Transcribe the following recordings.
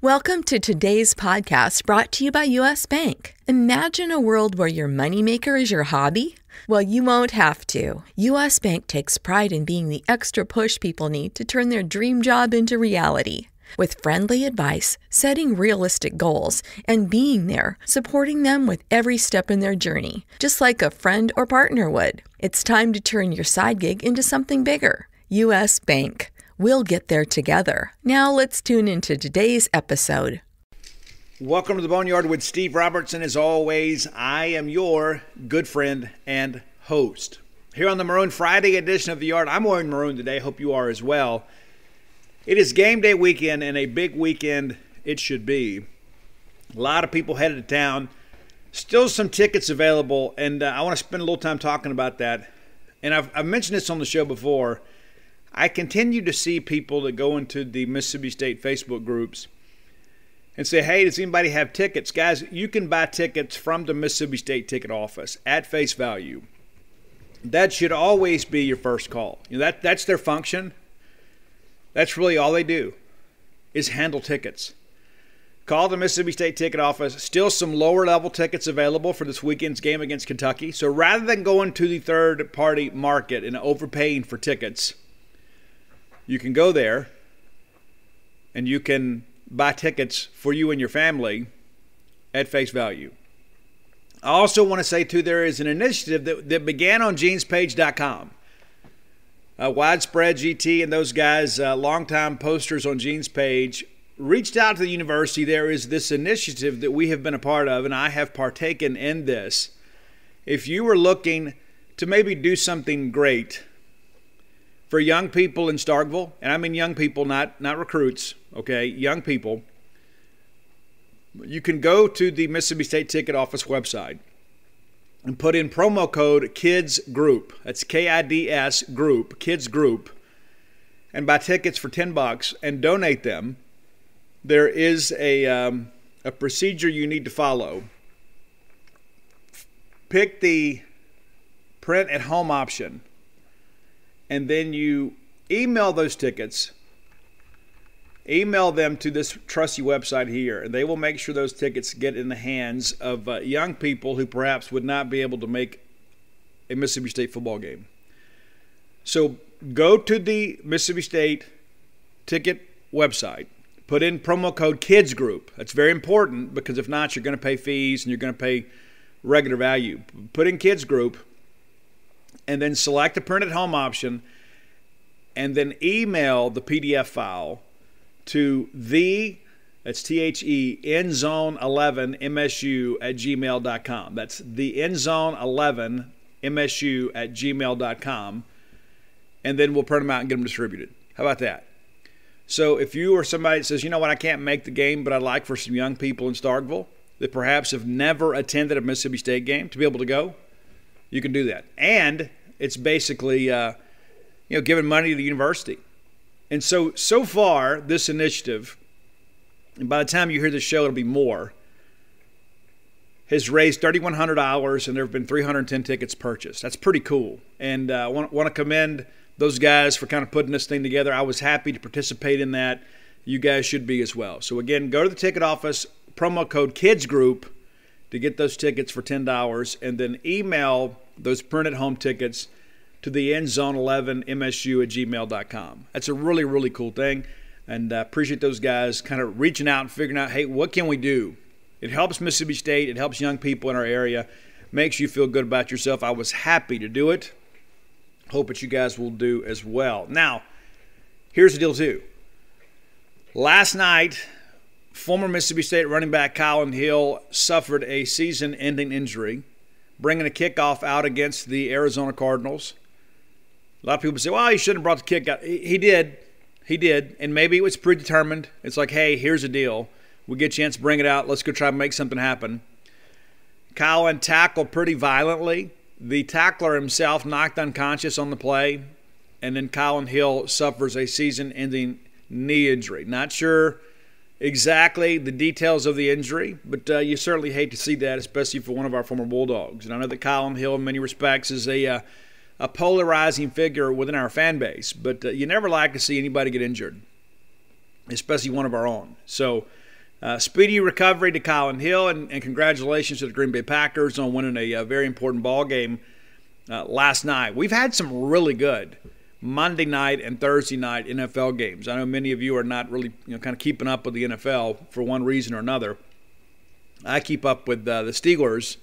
Welcome to today's podcast brought to you by U.S. Bank. Imagine a world where your moneymaker is your hobby. Well, you won't have to. U.S. Bank takes pride in being the extra push people need to turn their dream job into reality. With friendly advice, setting realistic goals, and being there, supporting them with every step in their journey, just like a friend or partner would. It's time to turn your side gig into something bigger. U.S. Bank. We'll get there together. Now let's tune into today's episode. Welcome to the Boneyard with Steve Robertson. As always, I am your good friend and host. Here on the Maroon Friday edition of the Yard, I'm wearing maroon today. Hope you are as well. It is game day weekend, and a big weekend it should be. A lot of people headed to town. Still some tickets available, and I want to spend a little time talking about that. And I've mentioned this on the show before. I continue to see people that go into the Mississippi State Facebook groups and say, hey, does anybody have tickets? Guys, you can buy tickets from the Mississippi State ticket office at face value. That should always be your first call. You know, that's their function. That's really all they do is handle tickets. Call the Mississippi State ticket office. Still some lower level tickets available for this weekend's game against Kentucky. So rather than going to the third party market and overpaying for tickets, you can go there and you can buy tickets for you and your family at face value. I also want to say, too, there is an initiative that began on genespage.com. Widespread GT and those guys, longtime posters on Gene's page, reached out to the university. There is this initiative that we have been a part of, and I have partaken in this. If you were looking to maybe do something great for young people in Starkville, and I mean young people, not recruits, okay, young people, you can go to the Mississippi State Ticket Office website and put in promo code KIDS GROUP. That's KIDS group, KIDS GROUP, and buy tickets for $10 and donate them. There is a procedure you need to follow. Pick the print at home option, and then you email those tickets. Email them to this trusty website here, and they will make sure those tickets get in the hands of young people who perhaps would not be able to make a Mississippi State football game. So go to the Mississippi State ticket website. Put in promo code KIDS GROUP. That's very important because if not, you're going to pay fees and you're going to pay regular value. Put in KIDS GROUP and then select the print at home option and then email the PDF file to that's THE endzone11msu@gmail.com. That's the endzone11msu@gmail.com, and then we'll print them out and get them distributed. How about that? So if you are somebody that says, you know what, I can't make the game, but I'd like for some young people in Starkville that perhaps have never attended a Mississippi State game to be able to go, you can do that. And it's basically giving money to the university. And so far, this initiative, and by the time you hear this show, it'll be more, has raised $3,100, and there have been 310 tickets purchased. That's pretty cool. And I want to commend those guys for kind of putting this thing together. I was happy to participate in that. You guys should be as well. So again, go to the ticket office, promo code KIDS GROUP to get those tickets for $10, and then email those printed home tickets to the endzone11msu@gmail.com. That's a really, really cool thing, and I appreciate those guys kind of reaching out and figuring out, hey, what can we do? It helps Mississippi State. It helps young people in our area. Makes you feel good about yourself. I was happy to do it. Hope that you guys will do as well. Now, here's the deal, too. Last night, former Mississippi State running back Kyle Hill suffered a season-ending injury, bringing a kickoff out against the Arizona Cardinals. A lot of people say, well, he shouldn't have brought the kick out. He did. He did. And maybe it was predetermined. It's like, hey, here's the deal. We get a chance to bring it out. Let's go try to make something happen. Kyle tackled pretty violently. The tackler himself knocked unconscious on the play. And then Kyle Hill suffers a season-ending knee injury. Not sure exactly the details of the injury, but you certainly hate to see that, especially for one of our former Bulldogs. And I know that Kyle Hill, in many respects, is a polarizing figure within our fan base, but you never like to see anybody get injured, especially one of our own. So Speedy recovery to Colin Hill, and congratulations to the Green Bay Packers on winning a very important ball game last night. We've had some really good Monday night and Thursday night NFL games. I know many of you are not really kind of keeping up with the NFL for one reason or another. I keep up with the Steelers,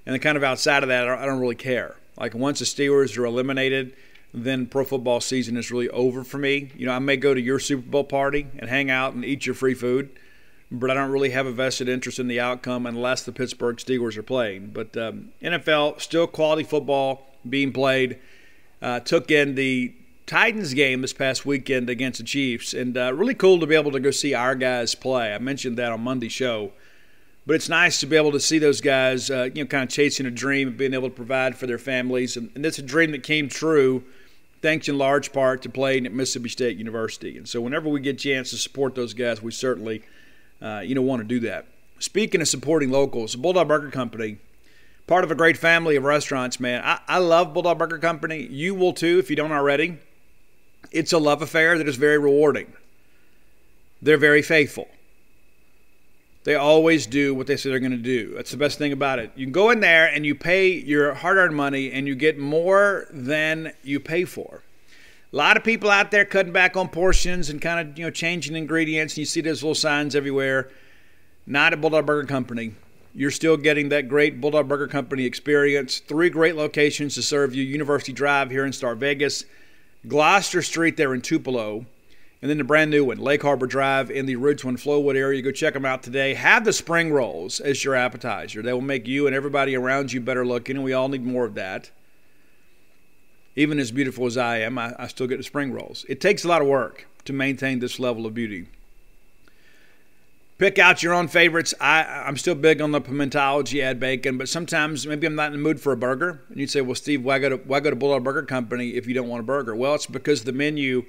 and then kind of outside of that, I don't really care. Like once the Steelers are eliminated, then pro football season is really over for me. I may go to your Super Bowl party and hang out and eat your free food, but I don't really have a vested interest in the outcome unless the Pittsburgh Steelers are playing. But NFL, still quality football being played. Took in the Titans game this past weekend against the Chiefs, and really cool to be able to go see our guys play. I mentioned that on Monday's show. But it's nice to be able to see those guys, kind of chasing a dream and being able to provide for their families. And it's a dream that came true thanks in large part to playing at Mississippi State University. And so whenever we get a chance to support those guys, we certainly want to do that. Speaking of supporting locals, the Bulldog Burger Company, part of a great family of restaurants, man. I love Bulldog Burger Company. You will too if you don't already. It's a love affair that is very rewarding. They're very faithful. They always do what they say they're going to do. That's the best thing about it. You can go in there and you pay your hard-earned money and you get more than you pay for. A lot of people out there cutting back on portions and kind of changing ingredients. And you see those little signs everywhere. Not at Bulldog Burger Company. You're still getting that great Bulldog Burger Company experience. 3 great locations to serve you. University Drive here in Star Vegas. Gloucester Street there in Tupelo. And then the brand new one, Lake Harbor Drive in the Ridgeland Flowwood area. Go check them out today. Have the spring rolls as your appetizer. They will make you and everybody around you better looking, and we all need more of that. Even as beautiful as I am, I still get the spring rolls. It takes a lot of work to maintain this level of beauty. Pick out your own favorites. I'm still big on the pimentology, add bacon, but sometimes maybe I'm not in the mood for a burger. And you'd say, well, Steve, why go to Bulldog Burger Company if you don't want a burger? Well, it's because the menu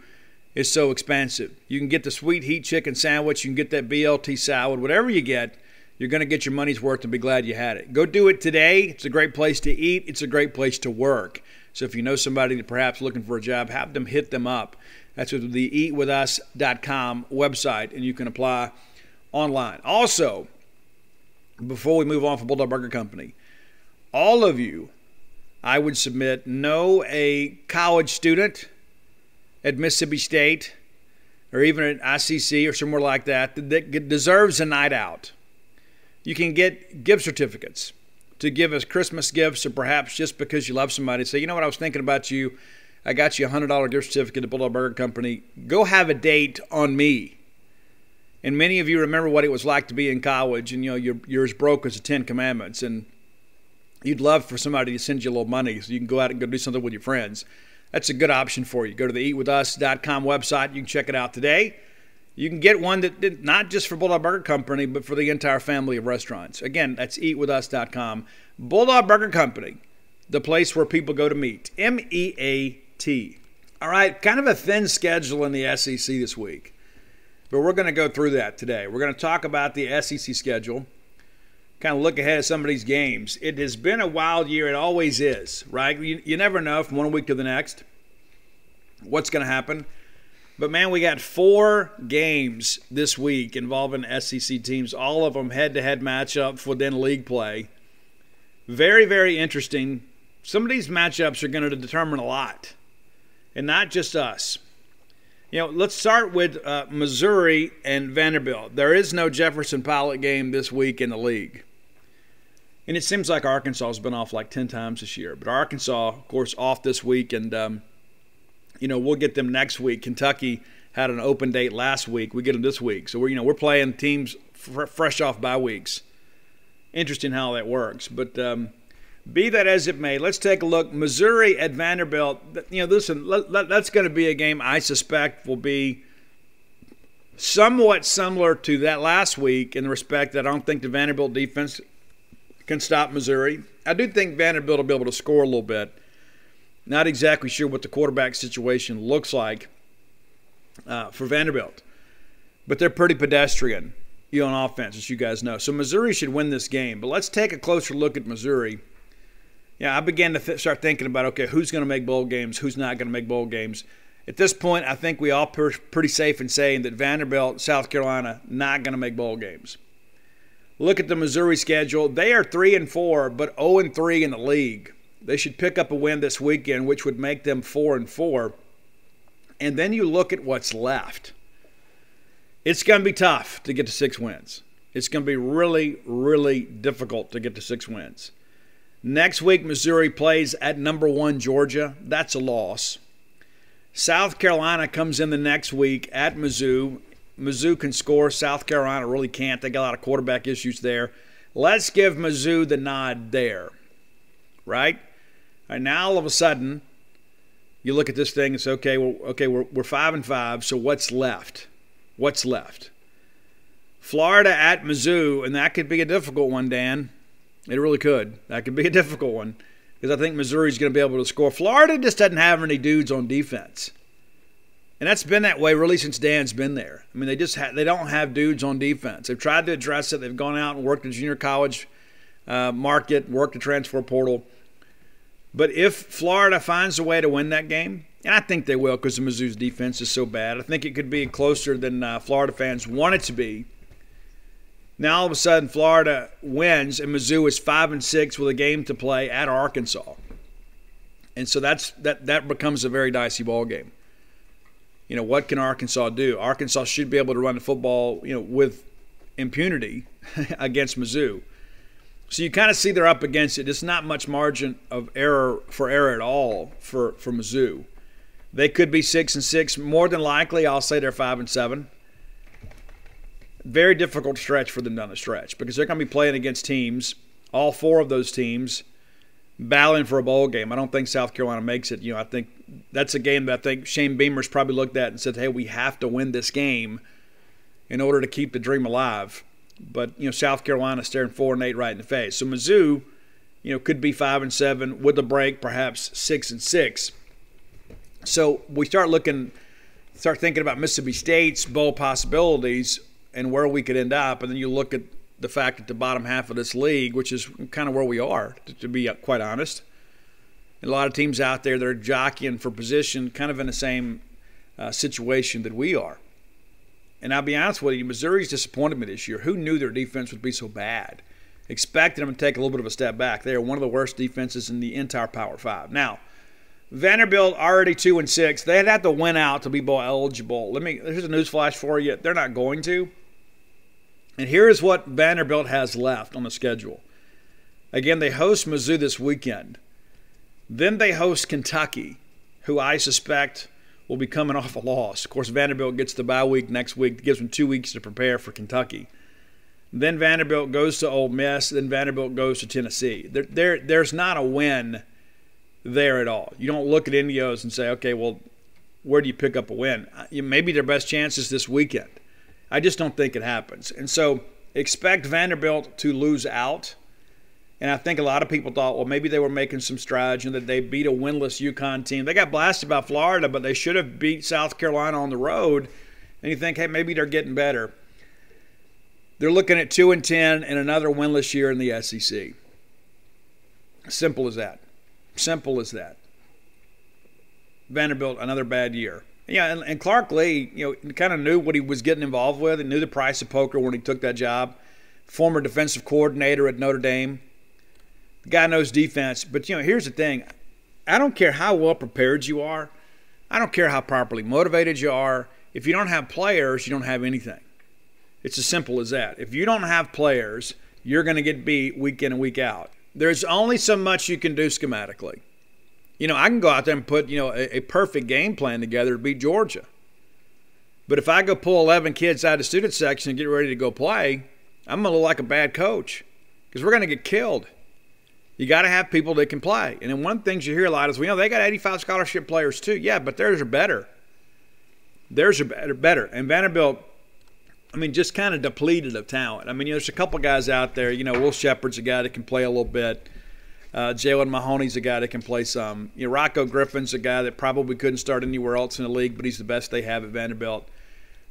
is so expansive. You can get the sweet heat chicken sandwich. You can get that BLT salad. Whatever you get, you're going to get your money's worth and be glad you had it. Go do it today. It's a great place to eat. It's a great place to work. So if you know somebody that perhaps looking for a job, have them hit them up. That's with the eatwithus.com website, and you can apply online. Also, before we move on from Bulldog Burger Company, all of you, I would submit, know a college student at Mississippi State or even at ICC or somewhere like that deserves a night out. You can get gift certificates to give as Christmas gifts, or perhaps just because you love somebody, say, you know what, I was thinking about you. I got you a $100 gift certificate to Bulldog Burger Company. Go have a date on me. And many of you remember what it was like to be in college, and you're as broke as the 10 Commandments, and you'd love for somebody to send you a little money so you can go out and go do something with your friends. That's a good option for you. Go to the eatwithus.com website. You can check it out today. You can get one that not just for Bulldog Burger Company, but for the entire family of restaurants. Again, that's eatwithus.com. Bulldog Burger Company, the place where people go to meet. MEAT. All right, kind of a thin schedule in the SEC this week, but we're going to go through that today. We're going to talk about the SEC schedule, kind of look ahead at some of these games. It has been a wild year. It always is, right? You never know from one week to the next what's going to happen. But, man, we got 4 games this week involving SEC teams, all of them head-to-head matchups within league play. Very, very interesting. Some of these matchups are going to determine a lot, and not just us. Let's start with Missouri and Vanderbilt. There is no Jefferson Pilot game this week in the league. And it seems like Arkansas has been off like 10 times this year. But Arkansas, of course, off this week, and we'll get them next week. Kentucky had an open date last week. We get them this week. So we're playing teams fresh off bye weeks. Interesting how that works. But be that as it may, let's take a look. Missouri at Vanderbilt. Listen, that's going to be a game I suspect will be somewhat similar to that last week in the respect that I don't think the Vanderbilt defense can stop Missouri. I do think Vanderbilt will be able to score a little bit. Not exactly sure what the quarterback situation looks like for Vanderbilt. But they're pretty pedestrian on offense, as you guys know. So Missouri should win this game. But let's take a closer look at Missouri. I began to start thinking about, okay, who's going to make bowl games, who's not going to make bowl games. At this point, I think we all pretty safe in saying that Vanderbilt, South Carolina, not going to make bowl games. Look at the Missouri schedule. They are 3-4, but 0-3 in the league. They should pick up a win this weekend, which would make them 4-4. And then you look at what's left. It's going to be tough to get to 6 wins. It's going to be really, really difficult to get to 6 wins. Next week, Missouri plays at number 1 Georgia. That's a loss. South Carolina comes in the next week at Mizzou. Mizzou can score. South Carolina really can't. They got a lot of quarterback issues there. Let's give Mizzou the nod there, right? And now all of a sudden, you look at this thing and say, okay, we're 5-5. So what's left? What's left? Florida at Mizzou, and that could be a difficult one, Dan. It really could. That could be a difficult one because I think Missouri's going to be able to score. Florida just doesn't have any dudes on defense. And that's been that way really since Dan's been there. I mean, they don't have dudes on defense. They've tried to address it. They've gone out and worked the junior college market, worked the transfer portal. But if Florida finds a way to win that game, and I think they will because Mizzou's defense is so bad, I think it could be closer than Florida fans want it to be. Now all of a sudden Florida wins and Mizzou is 5-6 with a game to play at Arkansas. And so that becomes a very dicey ball game. You know, what can Arkansas do? Arkansas should be able to run the football, with impunity against Mizzou. So you kind of see they're up against it. It's not much margin of error at all for Mizzou. They could be 6-6. More than likely, I'll say they're 5-7. Very difficult stretch for them down the stretch because they're going to be playing against teams, all 4 of those teams, battling for a bowl game. I don't think South Carolina makes it. I think that's a game that I think Shane Beamer's probably looked at and said, hey, we have to win this game in order to keep the dream alive. But, South Carolina staring 4-8 right in the face. So Mizzou, could be 5-7 with a break, perhaps 6-6. So we start thinking about Mississippi State's bowl possibilities and where we could end up. And then you look at the fact that the bottom half of this league, which is kind of where we are, to be quite honest. And a lot of teams out there that are jockeying for position kind of in the same situation that we are. And I'll be honest with you, Missouri's disappointed me this year. Who knew their defense would be so bad? Expected them to take a little bit of a step back. They are one of the worst defenses in the entire Power 5. Now, Vanderbilt already 2-6. They'd have to win out to be bowl eligible. Here's a news flash for you. They're not going to. And here's what Vanderbilt has left on the schedule. Again, they host Mizzou this weekend. Then they host Kentucky, who I suspect will be coming off a loss. Of course, Vanderbilt gets the bye week next week. It gives them 2 weeks to prepare for Kentucky. Then Vanderbilt goes to Ole Miss. Then Vanderbilt goes to Tennessee. There's not a win there at all. You don't look at any of those and say, okay, well, where do you pick up a win? Maybe their best chance is this weekend. I just don't think it happens. And so expect Vanderbilt to lose out. And I think a lot of people thought, well, maybe they were making some strides and that they beat a winless UConn team. They got blasted by Florida, but they should have beat South Carolina on the road. And you think, hey, maybe they're getting better. They're looking at 2-10 and another winless year in the SEC. Simple as that. Simple as that. Vanderbilt, another bad year. Yeah, and Clark Lee, kind of knew what he was getting involved with and knew the price of poker when he took that job. Former defensive coordinator at Notre Dame. The guy knows defense. But, here's the thing. I don't care how well prepared you are. I don't care how properly motivated you are. If you don't have players, you don't have anything. It's as simple as that. If you don't have players, you're going to get beat week in and week out. There's only so much you can do schematically. I can go out there and put, a perfect game plan together to beat Georgia. But if I go pull 11 kids out of the student section and get ready to go play, I'm going to look like a bad coach because we're going to get killed. You got to have people that can play. And then one of the things you hear a lot is, they got 85 scholarship players too. Yeah, but theirs are better. Theirs are better. And Vanderbilt, just kind of depleted of talent. There's a couple guys out there. Will Shepard's a guy that can play a little bit. Jalen Mahoney's a guy that can play some. Rocco Griffin's a guy that probably couldn't start anywhere else in the league, but he's the best they have at Vanderbilt.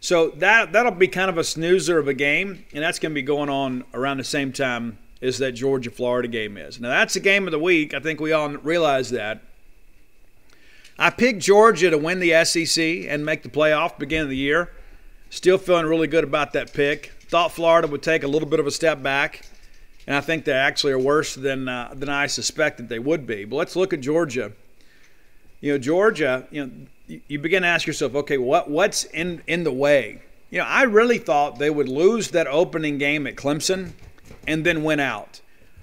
So that'll be kind of a snoozer of a game, and that's going to be going on around the same time as that Georgia-Florida game is. Now, that's the game of the week. I think we all realize that. I picked Georgia to win the SEC and make the playoff beginning of the year. Still feeling really good about that pick. Thought Florida would take a little bit of a step back, and I think they actually are worse than I suspected they would be. But let's look at Georgia. Georgia, you begin to ask yourself, okay, what's in the way? I really thought they would lose that opening game at Clemson and then win out.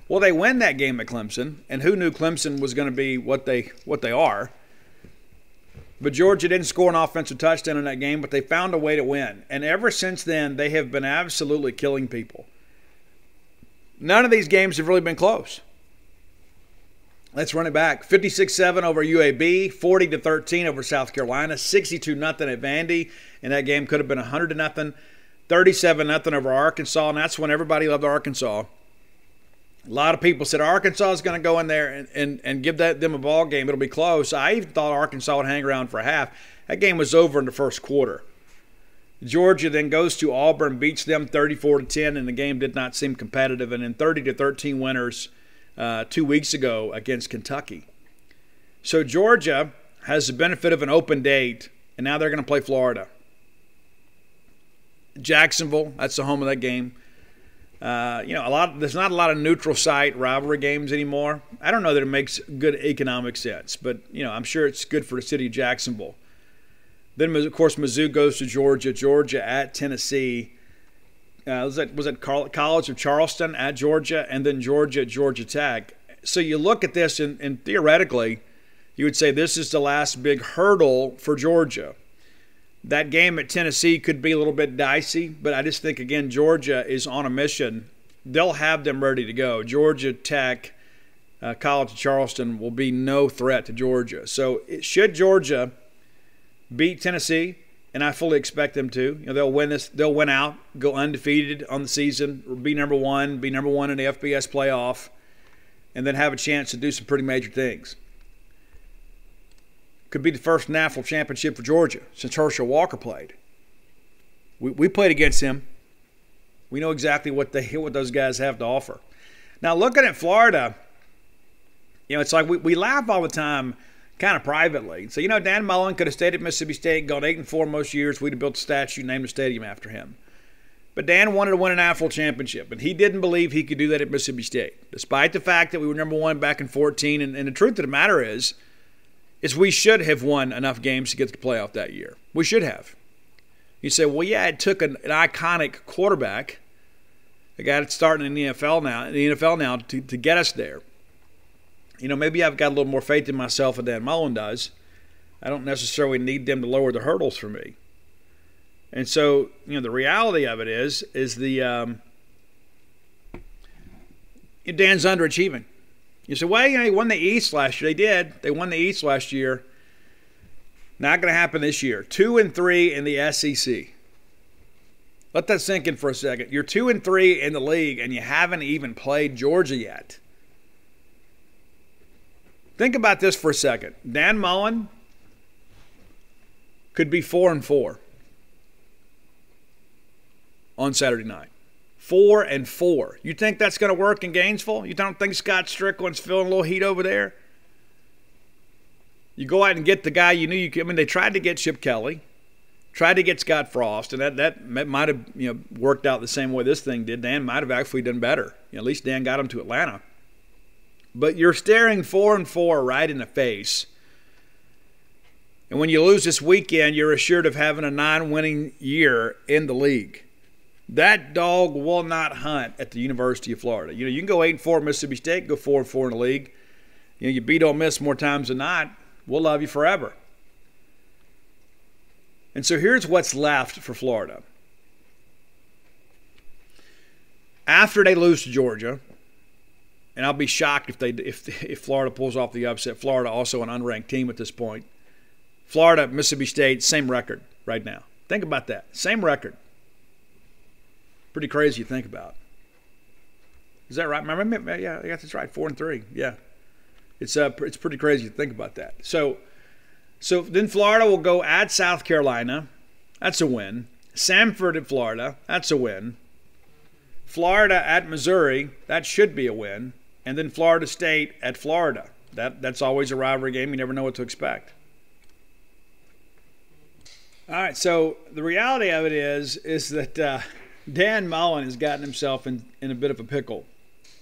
Well, they win that game at Clemson, and who knew Clemson was going to be what they are? But Georgia didn't score an offensive touchdown in that game, but they found a way to win. And ever since then, they have been absolutely killing people. None of these games have really been close. Let's run it back. 56-7 over UAB, 40-13 over South Carolina, 62-0 at Vandy, and that game could have been 100-0, 37-0 over Arkansas, and that's when everybody loved Arkansas. A lot of people said Arkansas is going to go in there and give them a ball game. It'll be close. I even thought Arkansas would hang around for a half. That game was over in the first quarter. Georgia then goes to Auburn, beats them 34-10, and the game did not seem competitive. And then 30-13 winners 2 weeks ago against Kentucky. So Georgia has the benefit of an open date, and now they're going to play Florida. Jacksonville, that's the home of that game. There's not a lot of neutral site rivalry games anymore. I don't know that it makes good economic sense, but I'm sure it's good for the city of Jacksonville. Then, of course, Mizzou goes to Georgia. Georgia at Tennessee. Was that College of Charleston at Georgia, and then Georgia at Georgia Tech. So you look at this, and theoretically, you would say this is the last big hurdle for Georgia. That game at Tennessee could be a little bit dicey, but I just think, again, Georgia is on a mission. They'll have them ready to go. Georgia Tech, College of Charleston will be no threat to Georgia. So should Georgia beat Tennessee, and I fully expect them to, they'll win this. They'll win out, go undefeated on the season, or be number one in the FBS playoff, and then have a chance to do some pretty major things. Could be the first national championship for Georgia since Herschel Walker played. We played against him. We know exactly what those guys have to offer. Now, looking at Florida, it's like we laugh all the time kind of privately. So, Dan Mullen could have stayed at Mississippi State, gone 8-4 most years. We'd have built a statue, named a stadium after him. But Dan wanted to win a national championship, and he didn't believe he could do that at Mississippi State, despite the fact that we were number one back in 2014. And the truth of the matter is we should have won enough games to get to the playoff that year. We should have. You say, well, yeah, it took an iconic quarterback, a guy that's starting in the NFL now to get us there. Maybe I've got a little more faith in myself than Dan Mullen does. I don't necessarily need them to lower the hurdles for me. And so, the reality of it is Dan's underachieving. You say, well, he won the East last year. They did. They won the East last year. Not going to happen this year. 2-3 in the SEC. Let that sink in for a second. You're 2-3 in the league, and you haven't even played Georgia yet. Think about this for a second. Dan Mullen could be 4-4 on Saturday night. 4-4. You think that's going to work in Gainesville? You don't think Scott Strickland's feeling a little heat over there? You go out and get the guy you knew you could. I mean, they tried to get Chip Kelly, tried to get Scott Frost, and that might have worked out the same way this thing did. Dan might have actually done better. At least Dan got him to Atlanta. But you're staring 4-4 right in the face. And when you lose this weekend, you're assured of having a 9-winning year in the league. That dog will not hunt at the University of Florida. You can go 8-4 at Mississippi State, go 4-4 in the league. You beat Ole Miss more times than not. We'll love you forever. And so here's what's left for Florida. After they lose to Georgia, and I'll be shocked if Florida pulls off the upset. Florida also an unranked team at this point. Florida, Mississippi State, same record right now. Think about that. Same record. Pretty crazy to think about. Is that right? Remember? Yeah, I guess that's right. 4-3. Yeah. It's pretty crazy to think about that. So then Florida will go at South Carolina. That's a win. Samford at Florida. That's a win. Florida at Missouri. That should be a win. And then Florida State at Florida. That's always a rivalry game. You never know what to expect. All right, so the reality of it is that Dan Mullen has gotten himself in a bit of a pickle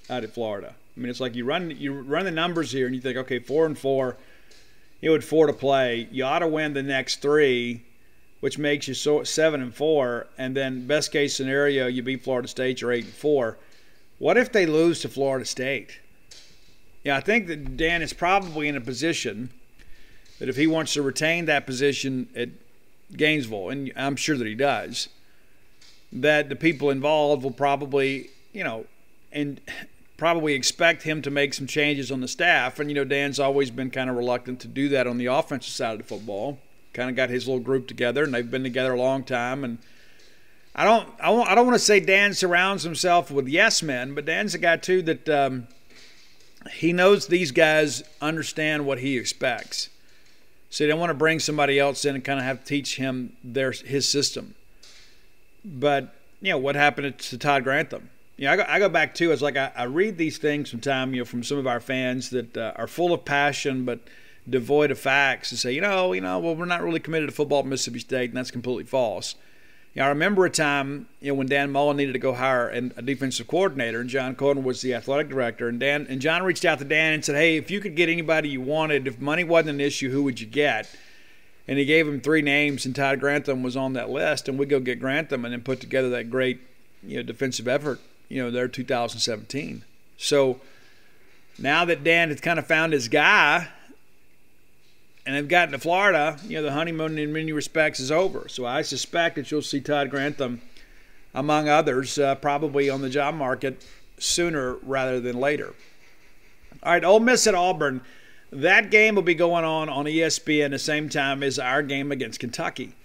out at Florida. I mean, it's like you run the numbers here, and you think, okay, 4-4, with 4 to play, you ought to win the next 3, which makes you 7-4, and then best case scenario, you beat Florida State, you're 8-4. What if they lose to Florida State? Yeah, I think that Dan is probably in a position that if he wants to retain that position at Gainesville, and I'm sure that he does, that the people involved will probably, probably expect him to make some changes on the staff. And, Dan's always been kind of reluctant to do that on the offensive side of the football. Kind of got his little group together, and they've been together a long time. And I don't want to say Dan surrounds himself with yes men, but Dan's a guy too that he knows these guys understand what he expects. So they don't want to bring somebody else in and kind of have to teach him his system. But, what happened to Todd Grantham? I go back to, it's like I read these things sometimes, from some of our fans that are full of passion but devoid of facts and say, well, we're not really committed to football at Mississippi State, and that's completely false. I remember a time, when Dan Mullen needed to go hire a defensive coordinator, and John Coden was the athletic director, and John reached out to Dan and said, hey, if you could get anybody you wanted, if money wasn't an issue, who would you get? And he gave him 3 names, and Todd Grantham was on that list, and we go get Grantham and then put together that great, defensive effort, there 2017. So now that Dan has kind of found his guy, and they've gotten to Florida, the honeymoon in many respects is over. So I suspect that you'll see Todd Grantham, among others, probably on the job market sooner rather than later. All right, Ole Miss at Auburn. That game will be going on ESPN at the same time as our game against Kentucky.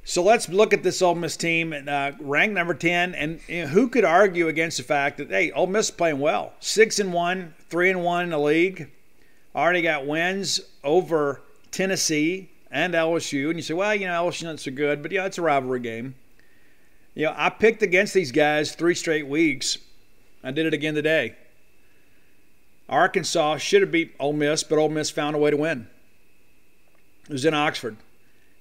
So let's look at this Ole Miss team, ranked number 10. And who could argue against the fact that, hey, Ole Miss is playing well. 6-1, 3-1 in the league. Already got wins over Tennessee and LSU. And you say, well, LSU not so good. But, it's a rivalry game. I picked against these guys 3 straight weeks. I did it again today. Arkansas should have beat Ole Miss, but Ole Miss found a way to win. It was in Oxford.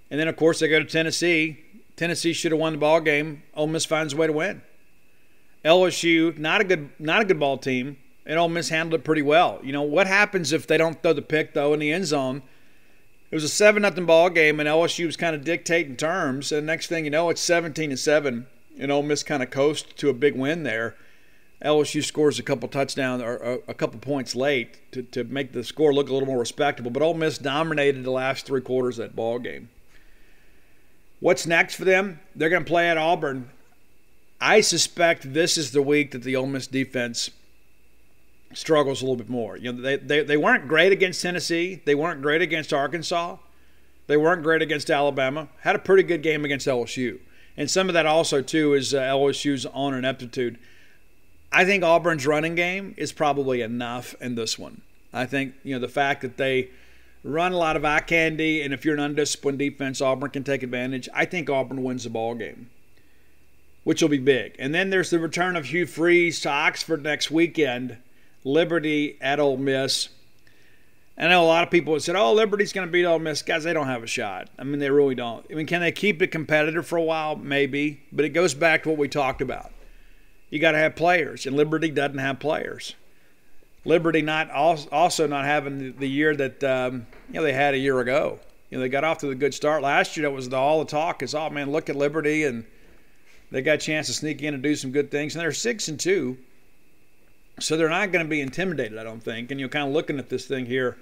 And then, of course, they go to Tennessee. Tennessee should have won the ball game. Ole Miss finds a way to win. LSU, not a good ball team. And Ole Miss handled it pretty well. What happens if they don't throw the pick, though, in the end zone? It was a 7-0 ball game, and LSU was kind of dictating terms. And next thing you know, it's 17-7, and Ole Miss kind of coasts to a big win there. LSU scores a couple touchdowns or a couple points late to make the score look a little more respectable. But Ole Miss dominated the last 3 quarters of that ball game. What's next for them? They're going to play at Auburn. I suspect this is the week that the Ole Miss defense struggles a little bit more. They weren't great against Tennessee. They weren't great against Arkansas. They weren't great against Alabama. Had a pretty good game against LSU. And some of that also, too, is LSU's own ineptitude. I think Auburn's running game is probably enough in this one. I think, the fact that they run a lot of eye candy, and if you're an undisciplined defense, Auburn can take advantage. I think Auburn wins the ball game, which will be big. And then there's the return of Hugh Freeze to Oxford next weekend. Liberty at Ole Miss. I know a lot of people have said, oh, Liberty's going to beat Ole Miss. Guys, they don't have a shot. I mean, they really don't. I mean, can they keep it competitive for a while? Maybe. But it goes back to what we talked about. You got to have players, and Liberty doesn't have players. Liberty also not having the year that they had a year ago. They got off to a good start last year. That was all the talk is, oh man, look at Liberty, and they got a chance to sneak in and do some good things. And they're 6-2, so they're not going to be intimidated, I don't think. And you're kind of looking at this thing here.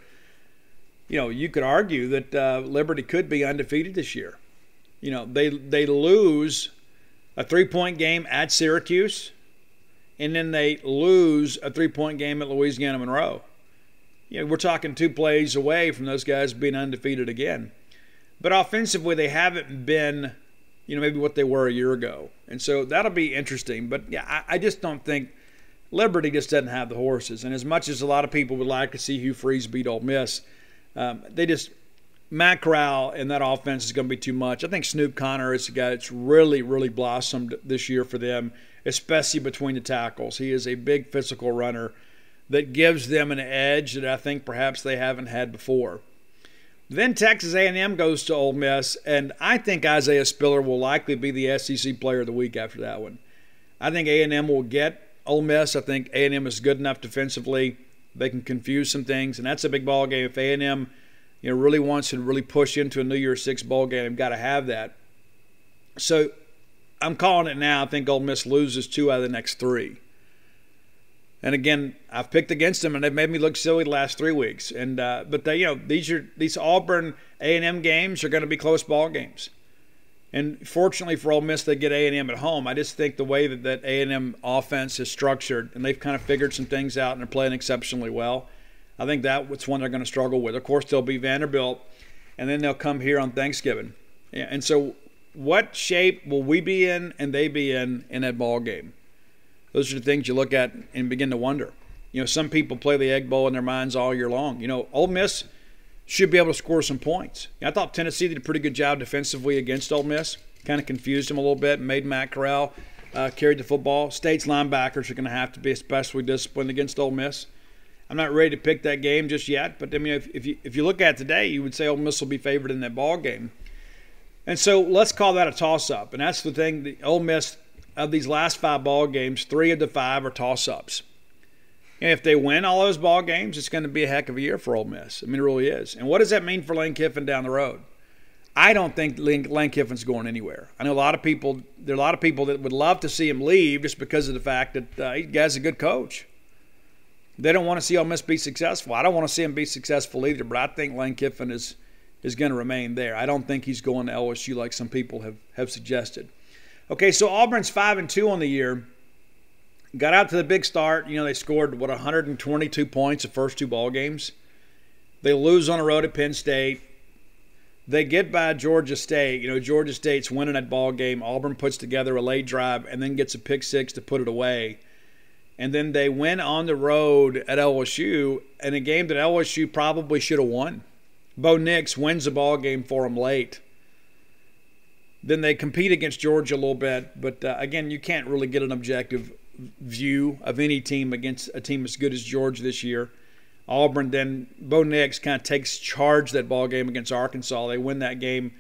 You could argue that Liberty could be undefeated this year. They lose a 3-point game at Syracuse. And then they lose a 3-point game at Louisiana Monroe. We're talking 2 plays away from those guys being undefeated again. But offensively, they haven't been, maybe what they were a year ago. And so that'll be interesting. But, yeah, I just don't think Liberty just doesn't have the horses. And as much as a lot of people would like to see Hugh Freeze beat Ole Miss, Matt Corral and that offense is going to be too much. I think Snoop Connor is a guy that's really, really blossomed this year for them, especially between the tackles. He is a big physical runner that gives them an edge that I think perhaps they haven't had before. Then Texas A&M goes to Ole Miss, and I think Isaiah Spiller will likely be the SEC Player of the Week after that one. I think A&M will get Ole Miss. I think A&M is good enough defensively. They can confuse some things, and that's a big ball game. If A&M really wants to really push into a New Year's Six bowl game, they've got to have that. So I'm calling it now. I think Ole Miss loses 2 out of the next 3. And again, I've picked against them, and they've made me look silly the last 3 weeks. And but they, these Auburn A&M games are going to be close ball games. And fortunately for Ole Miss, they get A&M at home. I just think the way that A&M offense is structured, and they've kind of figured some things out and are playing exceptionally well, I think that's one they're going to struggle with. Of course, they'll be Vanderbilt, and then they'll come here on Thanksgiving. Yeah, and so what shape will we be in and they be in that ball game? Those are the things you look at and begin to wonder. Some people play the Egg Bowl in their minds all year long. Ole Miss should be able to score some points. I thought Tennessee did a pretty good job defensively against Ole Miss. Kind of confused them a little bit, made Matt Corral carried the football. State's linebackers are going to have to be especially disciplined against Ole Miss. I'm not ready to pick that game just yet, but I mean, if you look at it today, you would say Ole Miss will be favored in that ball game. And so let's call that a toss-up. And that's the thing. The Ole Miss, of these last 5 ball games, 3 of the 5 are toss-ups. And if they win all those ball games, it's going to be a heck of a year for Ole Miss. I mean, it really is. And what does that mean for Lane Kiffin down the road? I don't think Lane Kiffin's going anywhere. I know there are a lot of people that would love to see him leave just because of the fact that he guy's a good coach. They don't want to see Ole Miss be successful. I don't want to see him be successful either, but I think Lane Kiffin is going to remain there. I don't think he's going to LSU like some people have suggested. Okay, so Auburn's 5-2 on the year. Got out to the big start. They scored, 122 points the first 2 ball games. They lose on the road at Penn State. They get by Georgia State. Georgia State's winning that ball game. Auburn puts together a late drive and then gets a pick 6 to put it away. And then they win on the road at LSU in a game that LSU probably should have won. Bo Nix wins the ball game for them late. Then they compete against Georgia a little bit. But, again, you can't really get an objective view of any team against a team as good as Georgia this year. Auburn, then Bo Nix kind of takes charge of that ball game against Arkansas. They win that game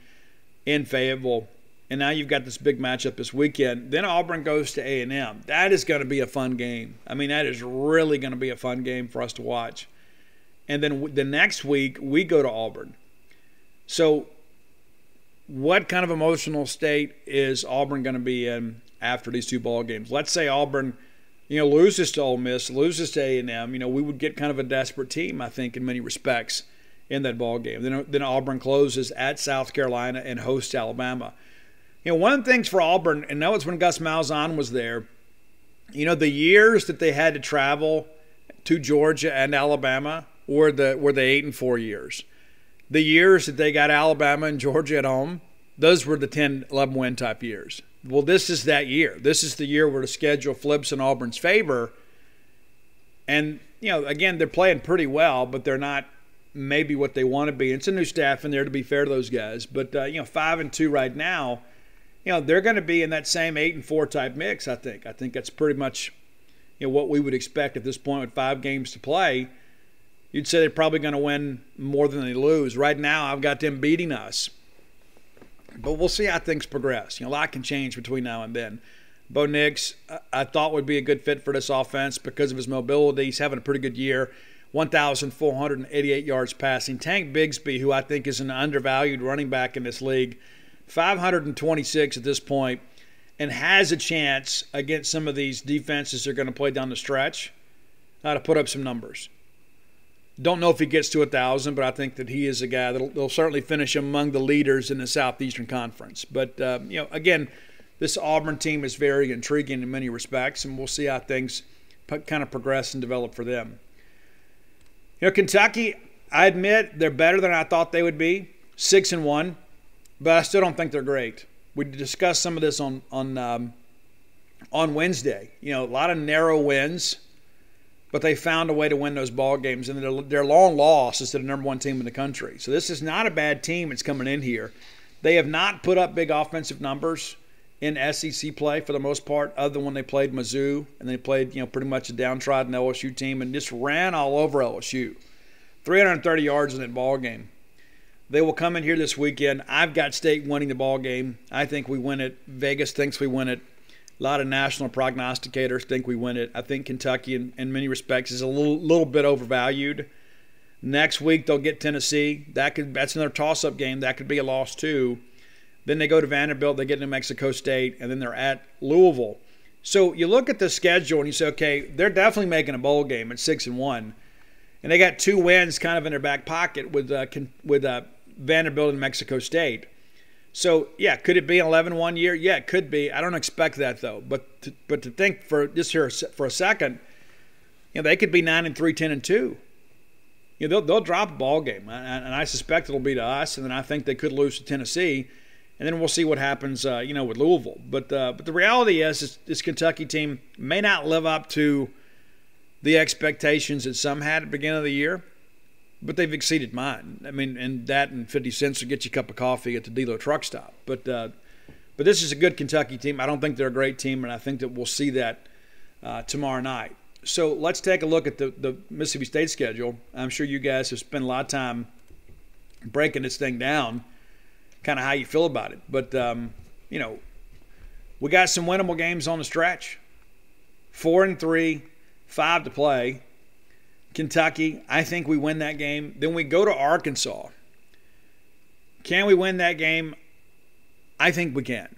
in Fayetteville. And now you've got this big matchup this weekend. Then Auburn goes to A&M. That is going to be a fun game. I mean, that is really going to be a fun game for us to watch. And then the next week, we go to Auburn. So what kind of emotional state is Auburn going to be in after these 2 ball games? Let's say Auburn, loses to Ole Miss, loses to A&M. We would get kind of a desperate team, I think, in many respects in that ball game. Then Auburn closes at South Carolina and hosts Alabama. One of the things for Auburn, and that was when Gus Malzahn was there, the years that they had to travel to Georgia and Alabama were the 8-4 years. The years that they got Alabama and Georgia at home, those were the 10-11 win type years. Well, this is that year. This is the year where the schedule flips in Auburn's favor. And, again, they're playing pretty well, but they're not maybe what they want to be. It's a new staff in there, to be fair to those guys. But, 5-2 right now, they're going to be in that same 8-4 type mix, I think. I think that's pretty much, what we would expect at this point with 5 games to play. You'd say they're probably going to win more than they lose. Right now, I've got them beating us. But we'll see how things progress. A lot can change between now and then. Bo Nix, I thought would be a good fit for this offense because of his mobility. He's having a pretty good year. 1,488 yards passing. Tank Bigsby, who I think is an undervalued running back in this league, 526 at this point, and has a chance against some of these defenses that are going to play down the stretch to put up some numbers. Don't know if he gets to 1,000, but I think that he is a guy that'll certainly finish among the leaders in the Southeastern Conference. But, again, this Auburn team is very intriguing in many respects, and we'll see how things kind of progress and develop for them. Kentucky, I admit they're better than I thought they would be, 6-1, but I still don't think they're great. We discussed some of this on Wednesday. A lot of narrow wins. But they found a way to win those ball games, and their long loss is to the number 1 team in the country. So this is not a bad team that's coming in here. They have not put up big offensive numbers in SEC play for the most part, other than when they played Mizzou, and they played pretty much a downtrodden LSU team and just ran all over LSU. 330 yards in that ball game. They will come in here this weekend. I've got State winning the ball game. I think we win it. Vegas thinks we win it. A lot of national prognosticators think we win it. I think Kentucky, in many respects, is a little bit overvalued. Next week, they'll get Tennessee. That's another toss-up game. That could be a loss, too. Then they go to Vanderbilt. They get New Mexico State. And then they're at Louisville. So you look at the schedule and you say, okay, they're definitely making a bowl game at 6-1. And they got 2 wins kind of in their back pocket with Vanderbilt and Mexico State. So, yeah, could it be an 11-1 year? Yeah, it could be. I don't expect that, though. But to think for a second, they could be 9-3, 10-2. They'll drop a ball game, and I suspect it'll be to us. And then I think they could lose to Tennessee, and then we'll see what happens, with Louisville. But the reality is, this Kentucky team may not live up to the expectations that some had at the beginning of the year. But they've exceeded mine. I mean, and that and 50 cents to get you a cup of coffee at the Delo truck stop. But this is a good Kentucky team. I don't think they're a great team, and I think that we'll see that tomorrow night. So let's take a look at the Mississippi State schedule. I'm sure you guys have spent a lot of time breaking this thing down, kind of how you feel about it. But, we got some winnable games on the stretch. 4-3, 5 to play. Kentucky, I think we win that game. Then we go to Arkansas. Can we win that game? I think we can,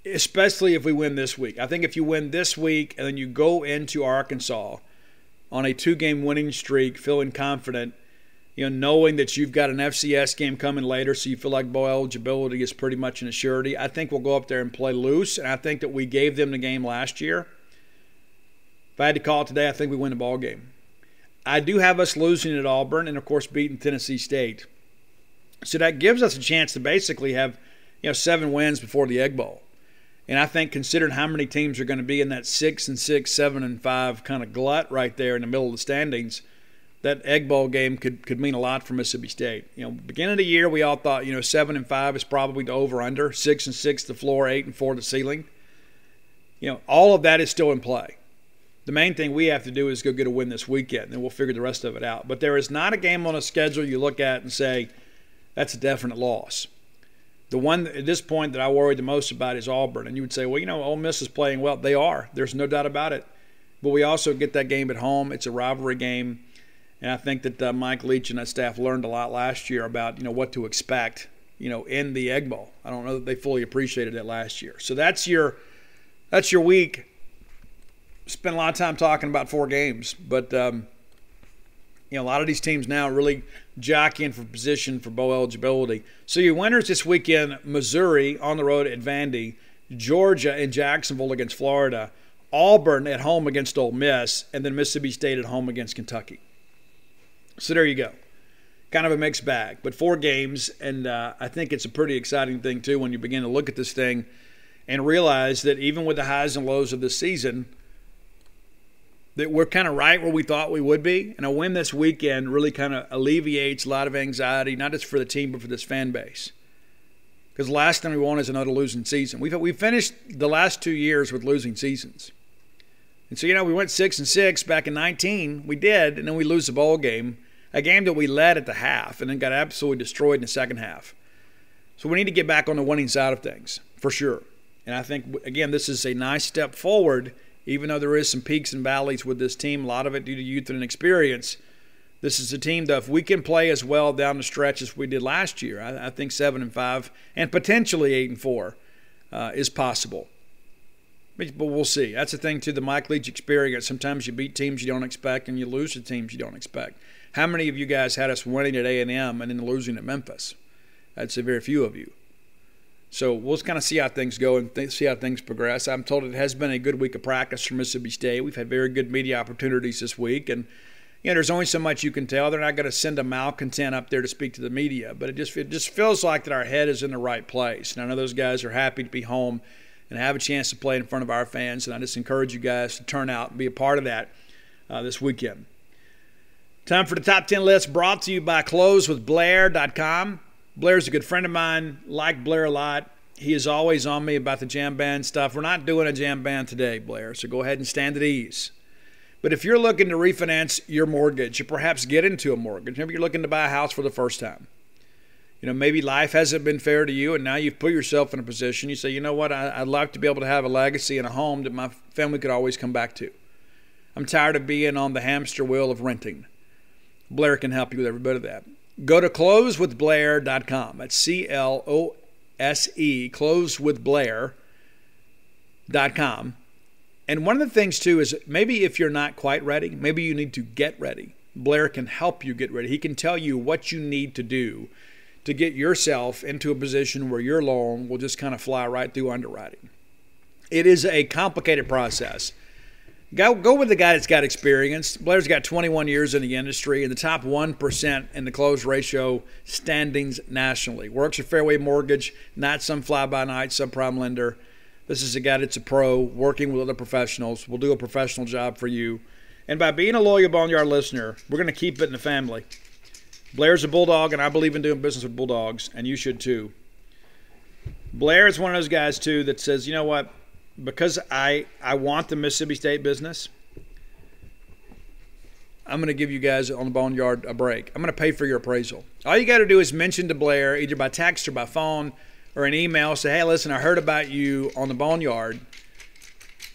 especially if we win this week. I think if you win this week and then you go into Arkansas on a 2-game winning streak, feeling confident, knowing that you've got an FCS game coming later, so you feel like bowl eligibility is pretty much an assurity. I think we'll go up there and play loose, and I think that we gave them the game last year. If I had to call it today, I think we win the ball game. I do have us losing at Auburn and, of course, beating Tennessee State. So that gives us a chance to basically have, 7 wins before the Egg Bowl. And I think considering how many teams are going to be in that 6-6, 7-5 kind of glut right there in the middle of the standings, that Egg Bowl game could mean a lot for Mississippi State. Beginning of the year, we all thought, 7-5 is probably the over-under, 6-6 the floor, 8-4 the ceiling. All of that is still in play. The main thing we have to do is go get a win this weekend, and then we'll figure the rest of it out. But there is not a game on a schedule you look at and say, that's a definite loss. The one at this point that I worry the most about is Auburn. And you would say, well, Ole Miss is playing well. They are. There's no doubt about it. But we also get that game at home. It's a rivalry game. And I think that Mike Leach and that staff learned a lot last year about, what to expect, in the Egg Bowl. I don't know that they fully appreciated it last year. So that's your week. Spent a lot of time talking about 4 games, but a lot of these teams now are really jockeying for position for bowl eligibility. So your winners this weekend: Missouri on the road at Vandy, Georgia and Jacksonville against Florida, Auburn at home against Ole Miss, and then Mississippi State at home against Kentucky. So there you go. Kind of a mixed bag, but 4 games, and I think it's a pretty exciting thing too when you begin to look at this thing and realize that even with the highs and lows of this season, that we're kind of right where we thought we would be. And a win this weekend really kind of alleviates a lot of anxiety, not just for the team, but for this fan base. Because the last thing we want is another losing season. We've finished the last 2 years with losing seasons. And so, we went 6-6 back in 2019. We did, and then we lose the bowl game, a game that we led at the half and then got absolutely destroyed in the second half. So we need to get back on the winning side of things, for sure. And I think, again, this is a nice step forward. Even though there is some peaks and valleys with this team, a lot of it due to youth and experience, this is a team that if we can play as well down the stretch as we did last year, I think 7-5 and potentially 8-4 is possible. But we'll see. That's the thing, too, the Mike Leach experience. Sometimes you beat teams you don't expect and you lose to teams you don't expect. How many of you guys had us winning at A&M and then losing at Memphis? I'd say very few of you. So we'll just kind of see how things go and see how things progress. I'm told it has been a good week of practice for Mississippi State. We've had very good media opportunities this week. And, there's only so much you can tell. They're not going to send a malcontent up there to speak to the media. But it just feels like that our head is in the right place. And I know those guys are happy to be home and have a chance to play in front of our fans. And I just encourage you guys to turn out and be a part of that this weekend. Time for the Top 10 list, brought to you by closewithblair.com. Blair's a good friend of mine. Like Blair a lot. He is always on me about the jam band stuff. We're not doing a jam band today, Blair, so go ahead and stand at ease. But if you're looking to refinance your mortgage, or perhaps get into a mortgage, maybe you're looking to buy a house for the first time, maybe life hasn't been fair to you, and now you've put yourself in a position. You say, you know what, I'd like to be able to have a legacy and a home that my family could always come back to. I'm tired of being on the hamster wheel of renting. Blair can help you with every bit of that. Go to closewithblair.com. That's CLOSE, closewithblair.com. And one of the things, too, is maybe if you're not quite ready, maybe you need to get ready. Blair can help you get ready. He can tell you what you need to do to get yourself into a position where your loan will just kind of fly right through underwriting. It is a complicated process. Go with the guy that's got experience. Blair's got 21 years in the industry and the top 1% in the close ratio standings nationally. Works at Fairway Mortgage, not some fly-by-night subprime lender. This is a guy that's a pro, working with other professionals. We'll do a professional job for you. And by being a loyal Boneyard listener, we're going to keep it in the family. Blair's a Bulldog, and I believe in doing business with Bulldogs, and you should too. Blair is one of those guys, too, that says, you know what, because I want the Mississippi State business, I'm going to give you guys on the Boneyard a break. I'm going to pay for your appraisal. All you got to do is mention to Blair, either by text or by phone or an email, say, hey, listen, I heard about you on the Boneyard,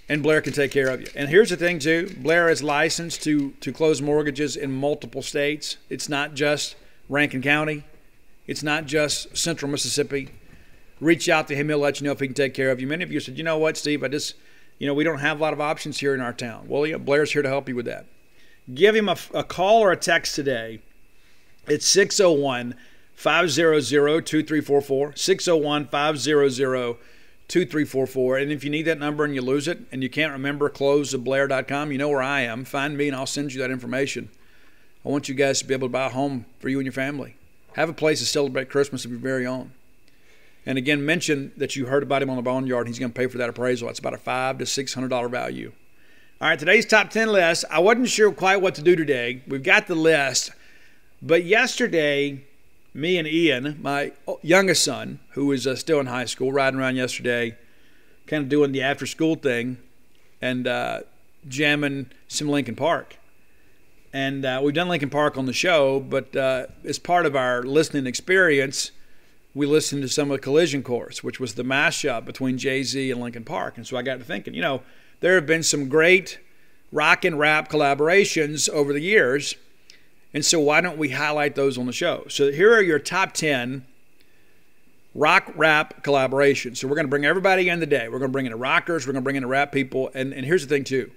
and Blair can take care of you. And here's the thing, too. Blair is licensed to close mortgages in multiple states. It's not just Rankin County. It's not just central Mississippi. Reach out to him. He'll let you know if he can take care of you. Many of you said, you know what, Steve, we don't have a lot of options here in our town. Well, yeah, Blair's here to help you with that. Give him a call or a text today. It's 601-500-2344, 601-500-2344. And if you need that number and you lose it and you can't remember closewithblair.com, you know where I am. Find me and I'll send you that information. I want you guys to be able to buy a home for you and your family. Have a place to celebrate Christmas of your very own. And again, mention that you heard about him on the Boneyard. He's going to pay for that appraisal. That's about a $500 to $600 value. All right, today's top 10 list. I wasn't sure quite what to do today. We've got the list. But yesterday, me and Ian, my youngest son, who is still in high school, riding around yesterday, kind of doing the after-school thing and jamming some Linkin Park. And we've done Linkin Park on the show, but as part of our listening experience, we listened to some of the Collision Course, which was the mashup between Jay-Z and Linkin Park. And so I got to thinking, there have been some great rock and rap collaborations over the years. And so why don't we highlight those on the show? So here are your top 10 rock-rap collaborations. So we're going to bring everybody in today. We're going to bring in the rockers. We're going to bring in the rap people. And here's the thing, too.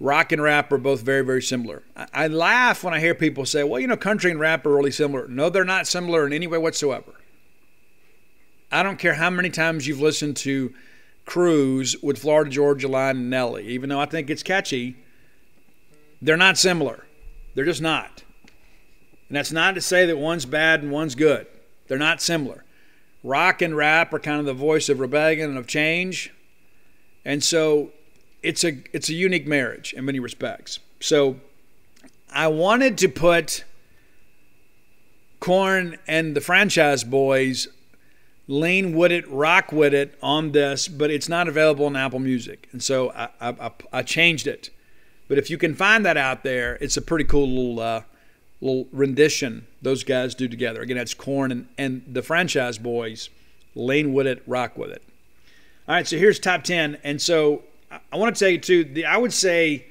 Rock and rap are both very, very similar. I laugh when I hear people say, well, country and rap are really similar. No, they're not similar in any way whatsoever. I don't care how many times you've listened to Cruise with Florida Georgia Line and Nelly. Even though I think it's catchy, they're not similar. They're just not. And that's not to say that one's bad and one's good. They're not similar. Rock and rap are kind of the voice of rebellion and of change. And so it's a unique marriage in many respects. So I wanted to put Korn and the Franchise Boys, Lean With It, Rock With It on this, but it's not available on Apple Music. And so I changed it. But if you can find that out there, it's a pretty cool little rendition those guys do together. Again, that's Korn and the Franchise Boys, Lean With It, Rock With It. All right, so here's top 10. And so I want to tell you, too, I would say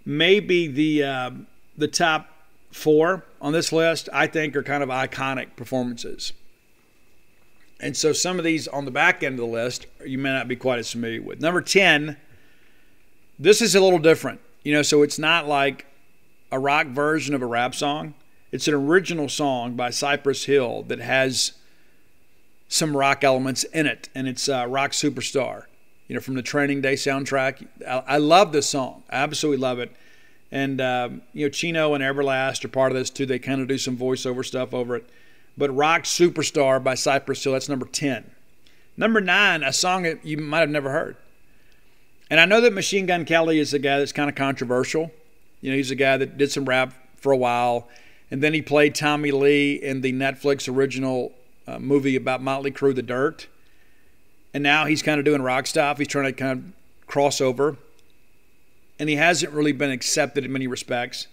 maybe the top 4 on this list, I think, are kind of iconic performances. And so some of these on the back end of the list you may not be quite as familiar with. Number 10, this is a little different. So it's not like a rock version of a rap song. It's an original song by Cypress Hill that has some rock elements in it, and it's Rock Superstar, from the Training Day soundtrack. I love this song. I absolutely love it. And, Chino and Everlast are part of this, too. They kind of do some voiceover stuff over it. But Rock Superstar by Cypress Hill, that's number 10. Number 9, a song that you might have never heard. And I know that Machine Gun Kelly is a guy that's kind of controversial. He's a guy that did some rap for a while. And then he played Tommy Lee in the Netflix original movie about Motley Crue, The Dirt. And now he's kind of doing rock stuff. He's trying to kind of cross over. And he hasn't really been accepted in many respects.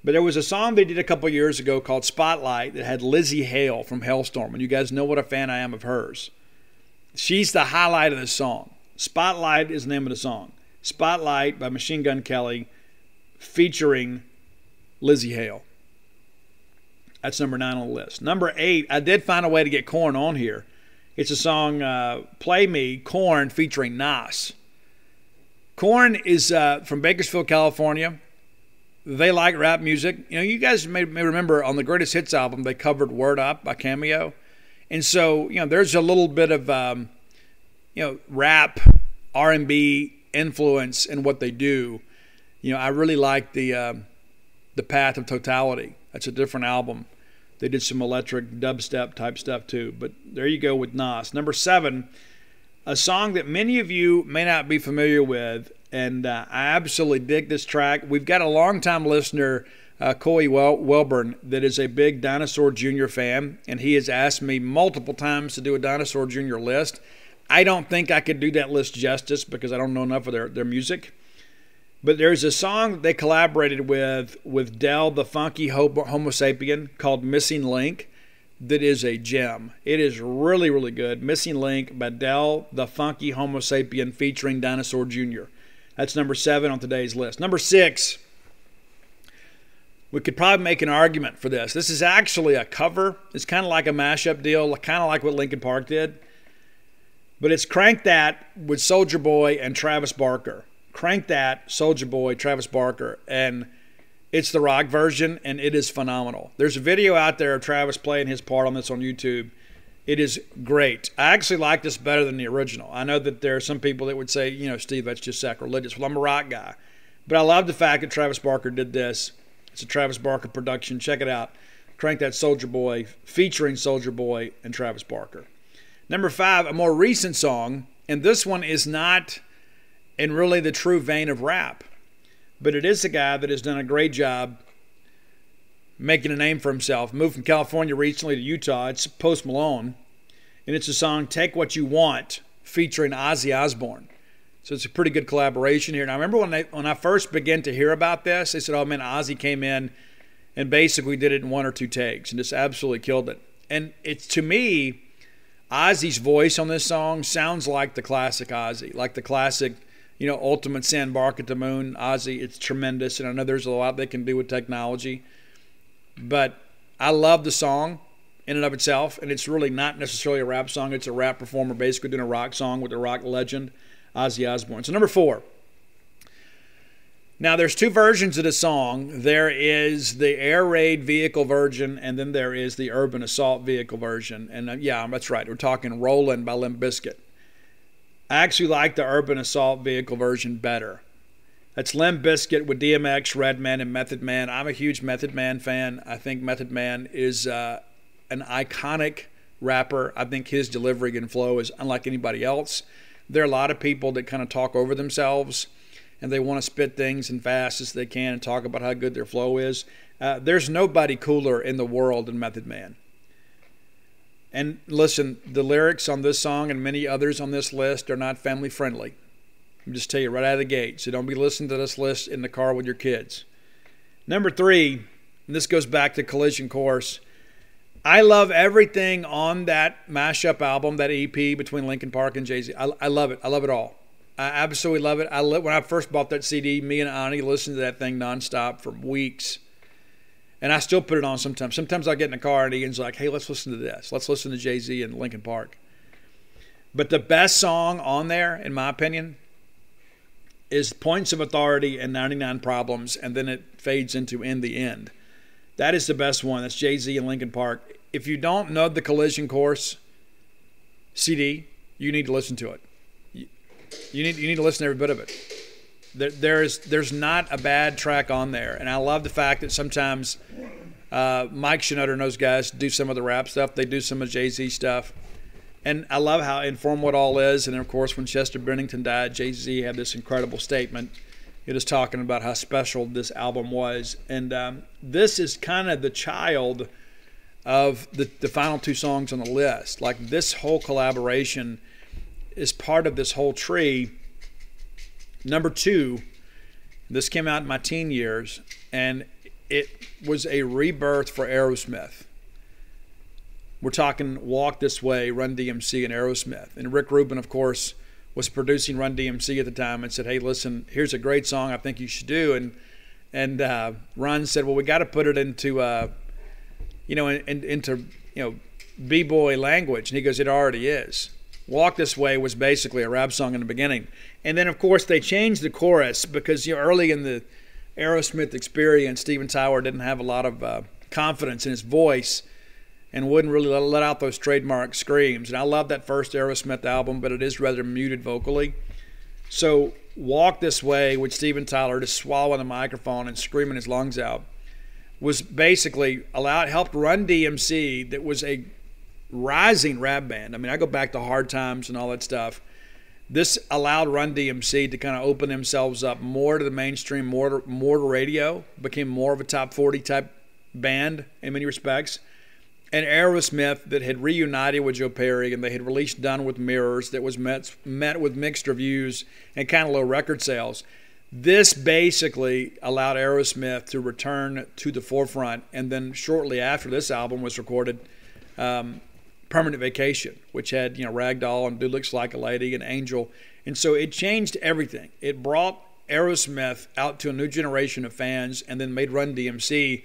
But there was a song they did a couple years ago called Spotlight that had Lizzie Hale from Hailstorm. And you guys know what a fan I am of hers. She's the highlight of this song. Spotlight is the name of the song. Spotlight by Machine Gun Kelly featuring Lizzie Hale. That's number 9 on the list. Number 8, I did find a way to get Korn on here. It's a song, Play Me, Korn, featuring Nas. Korn is from Bakersfield, California. They like rap music. You know, you guys may remember on the Greatest Hits album, they covered Word Up by Cameo. And so, you know, there's a little bit of, rap, R&B influence in what they do. You know, I really like the Path of Totality. That's a different album. They did some electric dubstep type stuff too. But there you go with Nas. Number 7, a song that many of you may not be familiar with, and I absolutely dig this track. We've got a longtime listener, Coy Welburn, that is a big Dinosaur Jr. fan, and he has asked me multiple times to do a Dinosaur Jr. list. I don't think I could do that list justice because I don't know enough of their music. But there's a song that they collaborated with Del the Funky Homo Sapien called Missing Link that is a gem. It is really, really good. Missing Link by Del the Funky Homo Sapien featuring Dinosaur Jr. That's number 7 on today's list. Number 6, we could probably make an argument for this. This is actually a cover. It's kind of like a mashup deal, kind of like what Linkin Park did. But it's Crank That with Soulja Boy and Travis Barker. Crank That, Soulja Boy, Travis Barker. And it's the rock version, and it is phenomenal. There's a video out there of Travis playing his part on this on YouTube. It is great. I actually like this better than the original. I know that there are some people that would say, you know, Steve, that's just sacrilegious. Well, I'm a rock guy. But I love the fact that Travis Barker did this. It's a Travis Barker production. Check it out. Crank That, Soulja Boy, featuring Soulja Boy and Travis Barker. Number 5, a more recent song, and this one is not in really the true vein of rap, but it is a guy that has done a great job making a name for himself. Moved from California recently to Utah. It's Post Malone, and it's a song, Take What You Want, featuring Ozzy Osbourne. So it's a pretty good collaboration here. And I remember when I first began to hear about this, they said, oh man, Ozzy came in and basically did it in 1 or 2 takes and just absolutely killed it. And it's, to me, Ozzy's voice on this song sounds like the classic Ozzy, like the classic, you know, Ultimate Sand Bark at the Moon Ozzy. It's tremendous, and I know there's a lot they can do with technology. But I love the song in and of itself, and it's really not necessarily a rap song. It's a rap performer basically doing a rock song with the rock legend, Ozzy Osbourne. So number 4. Now, there's 2 versions of the song. There is the air raid vehicle version, and then there is the urban assault vehicle version. And yeah, that's right. We're talking Rollin' by Limp Bizkit. I actually like the urban assault vehicle version better. That's Limp Bizkit with DMX, Redman, and Method Man. I'm a huge Method Man fan. I think Method Man is an iconic rapper. I think his delivery and flow is unlike anybody else. There are a lot of people that kind of talk over themselves, and they want to spit things as fast as they can and talk about how good their flow is. There's nobody cooler in the world than Method Man. And listen, the lyrics on this song and many others on this list are not family friendly. I'll just tell you right out of the gate. So don't be listening to this list in the car with your kids. Number 3, and this goes back to Collision Course. I love everything on that mashup album, that EP between Linkin Park and Jay-Z. I love it. I love it all. I absolutely love it. When I first bought that CD, me and Ani listened to that thing nonstop for weeks. And I still put it on sometimes. Sometimes I get in the car and Ian's like, hey, let's listen to this. Let's listen to Jay-Z and Linkin Park. But the best song on there, in my opinion, is Points of Authority and 99 Problems, and then it fades into In the End. That is the best one. That's Jay-Z and Linkin Park. If you don't know the Collision Course CD, you need to listen to it. You need to listen to every bit of it. There's not a bad track on there, and I love the fact that sometimes Mike Shinoda and those guys do some of the rap stuff. They do some of Jay-Z stuff, and I love how informal it all is. And of course, when Chester Bennington died, Jay-Z had this incredible statement. He was talking about how special this album was, and this is kind of the child of the final 2 songs on the list. Like, this whole collaboration is part of this whole tree. Number 2, this came out in my teen years, and it was a rebirth for Aerosmith. We're talking Walk This Way, Run DMC, and Aerosmith. And Rick Rubin, of course, was producing Run DMC at the time and said, hey, listen, here's a great song I think you should do. And Run said, well, we got to put it into, into B-boy language. And he goes, it already is. Walk This Way was basically a rap song in the beginning. And then, of course, they changed the chorus because, early in the Aerosmith experience, Steven Tyler didn't have a lot of confidence in his voice and wouldn't really let out those trademark screams. And I love that first Aerosmith album, but it is rather muted vocally. So Walk This Way with Steven Tyler just swallowing the microphone and screaming his lungs out was basically helped Run DMC, that was a rising rap band. I mean, I go back to Hard Times and all that stuff. This allowed Run DMC to kind of open themselves up more to the mainstream, more to radio, became more of a top 40 type band in many respects. And Aerosmith, that had reunited with Joe Perry, and they had released Done with Mirrors, that was met with mixed reviews and kind of low record sales. This basically allowed Aerosmith to return to the forefront. And then shortly after this album was recorded, Permanent Vacation, which had Ragdoll and Dude Looks Like a Lady and Angel. And so it changed everything. It brought Aerosmith out to a new generation of fans, and then made Run DMC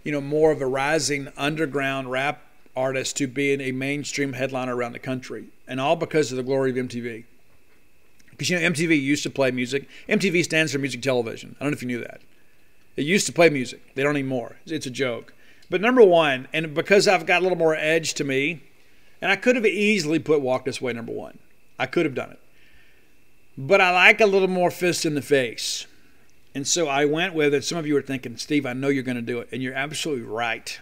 more of a rising underground rap artist to being a mainstream headliner around the country. And all because of the glory of MTV. Because, MTV used to play music. MTV stands for Music Television. I don't know if you knew that. It used to play music. They don't anymore. It's a joke. But number one, and because I've got a little more edge to me, and I could have easily put Walk This Way number one. I could have done it. But I like a little more fist in the face. And so I went with it. Some of you are thinking, Steve, I know you're going to do it. And you're absolutely right.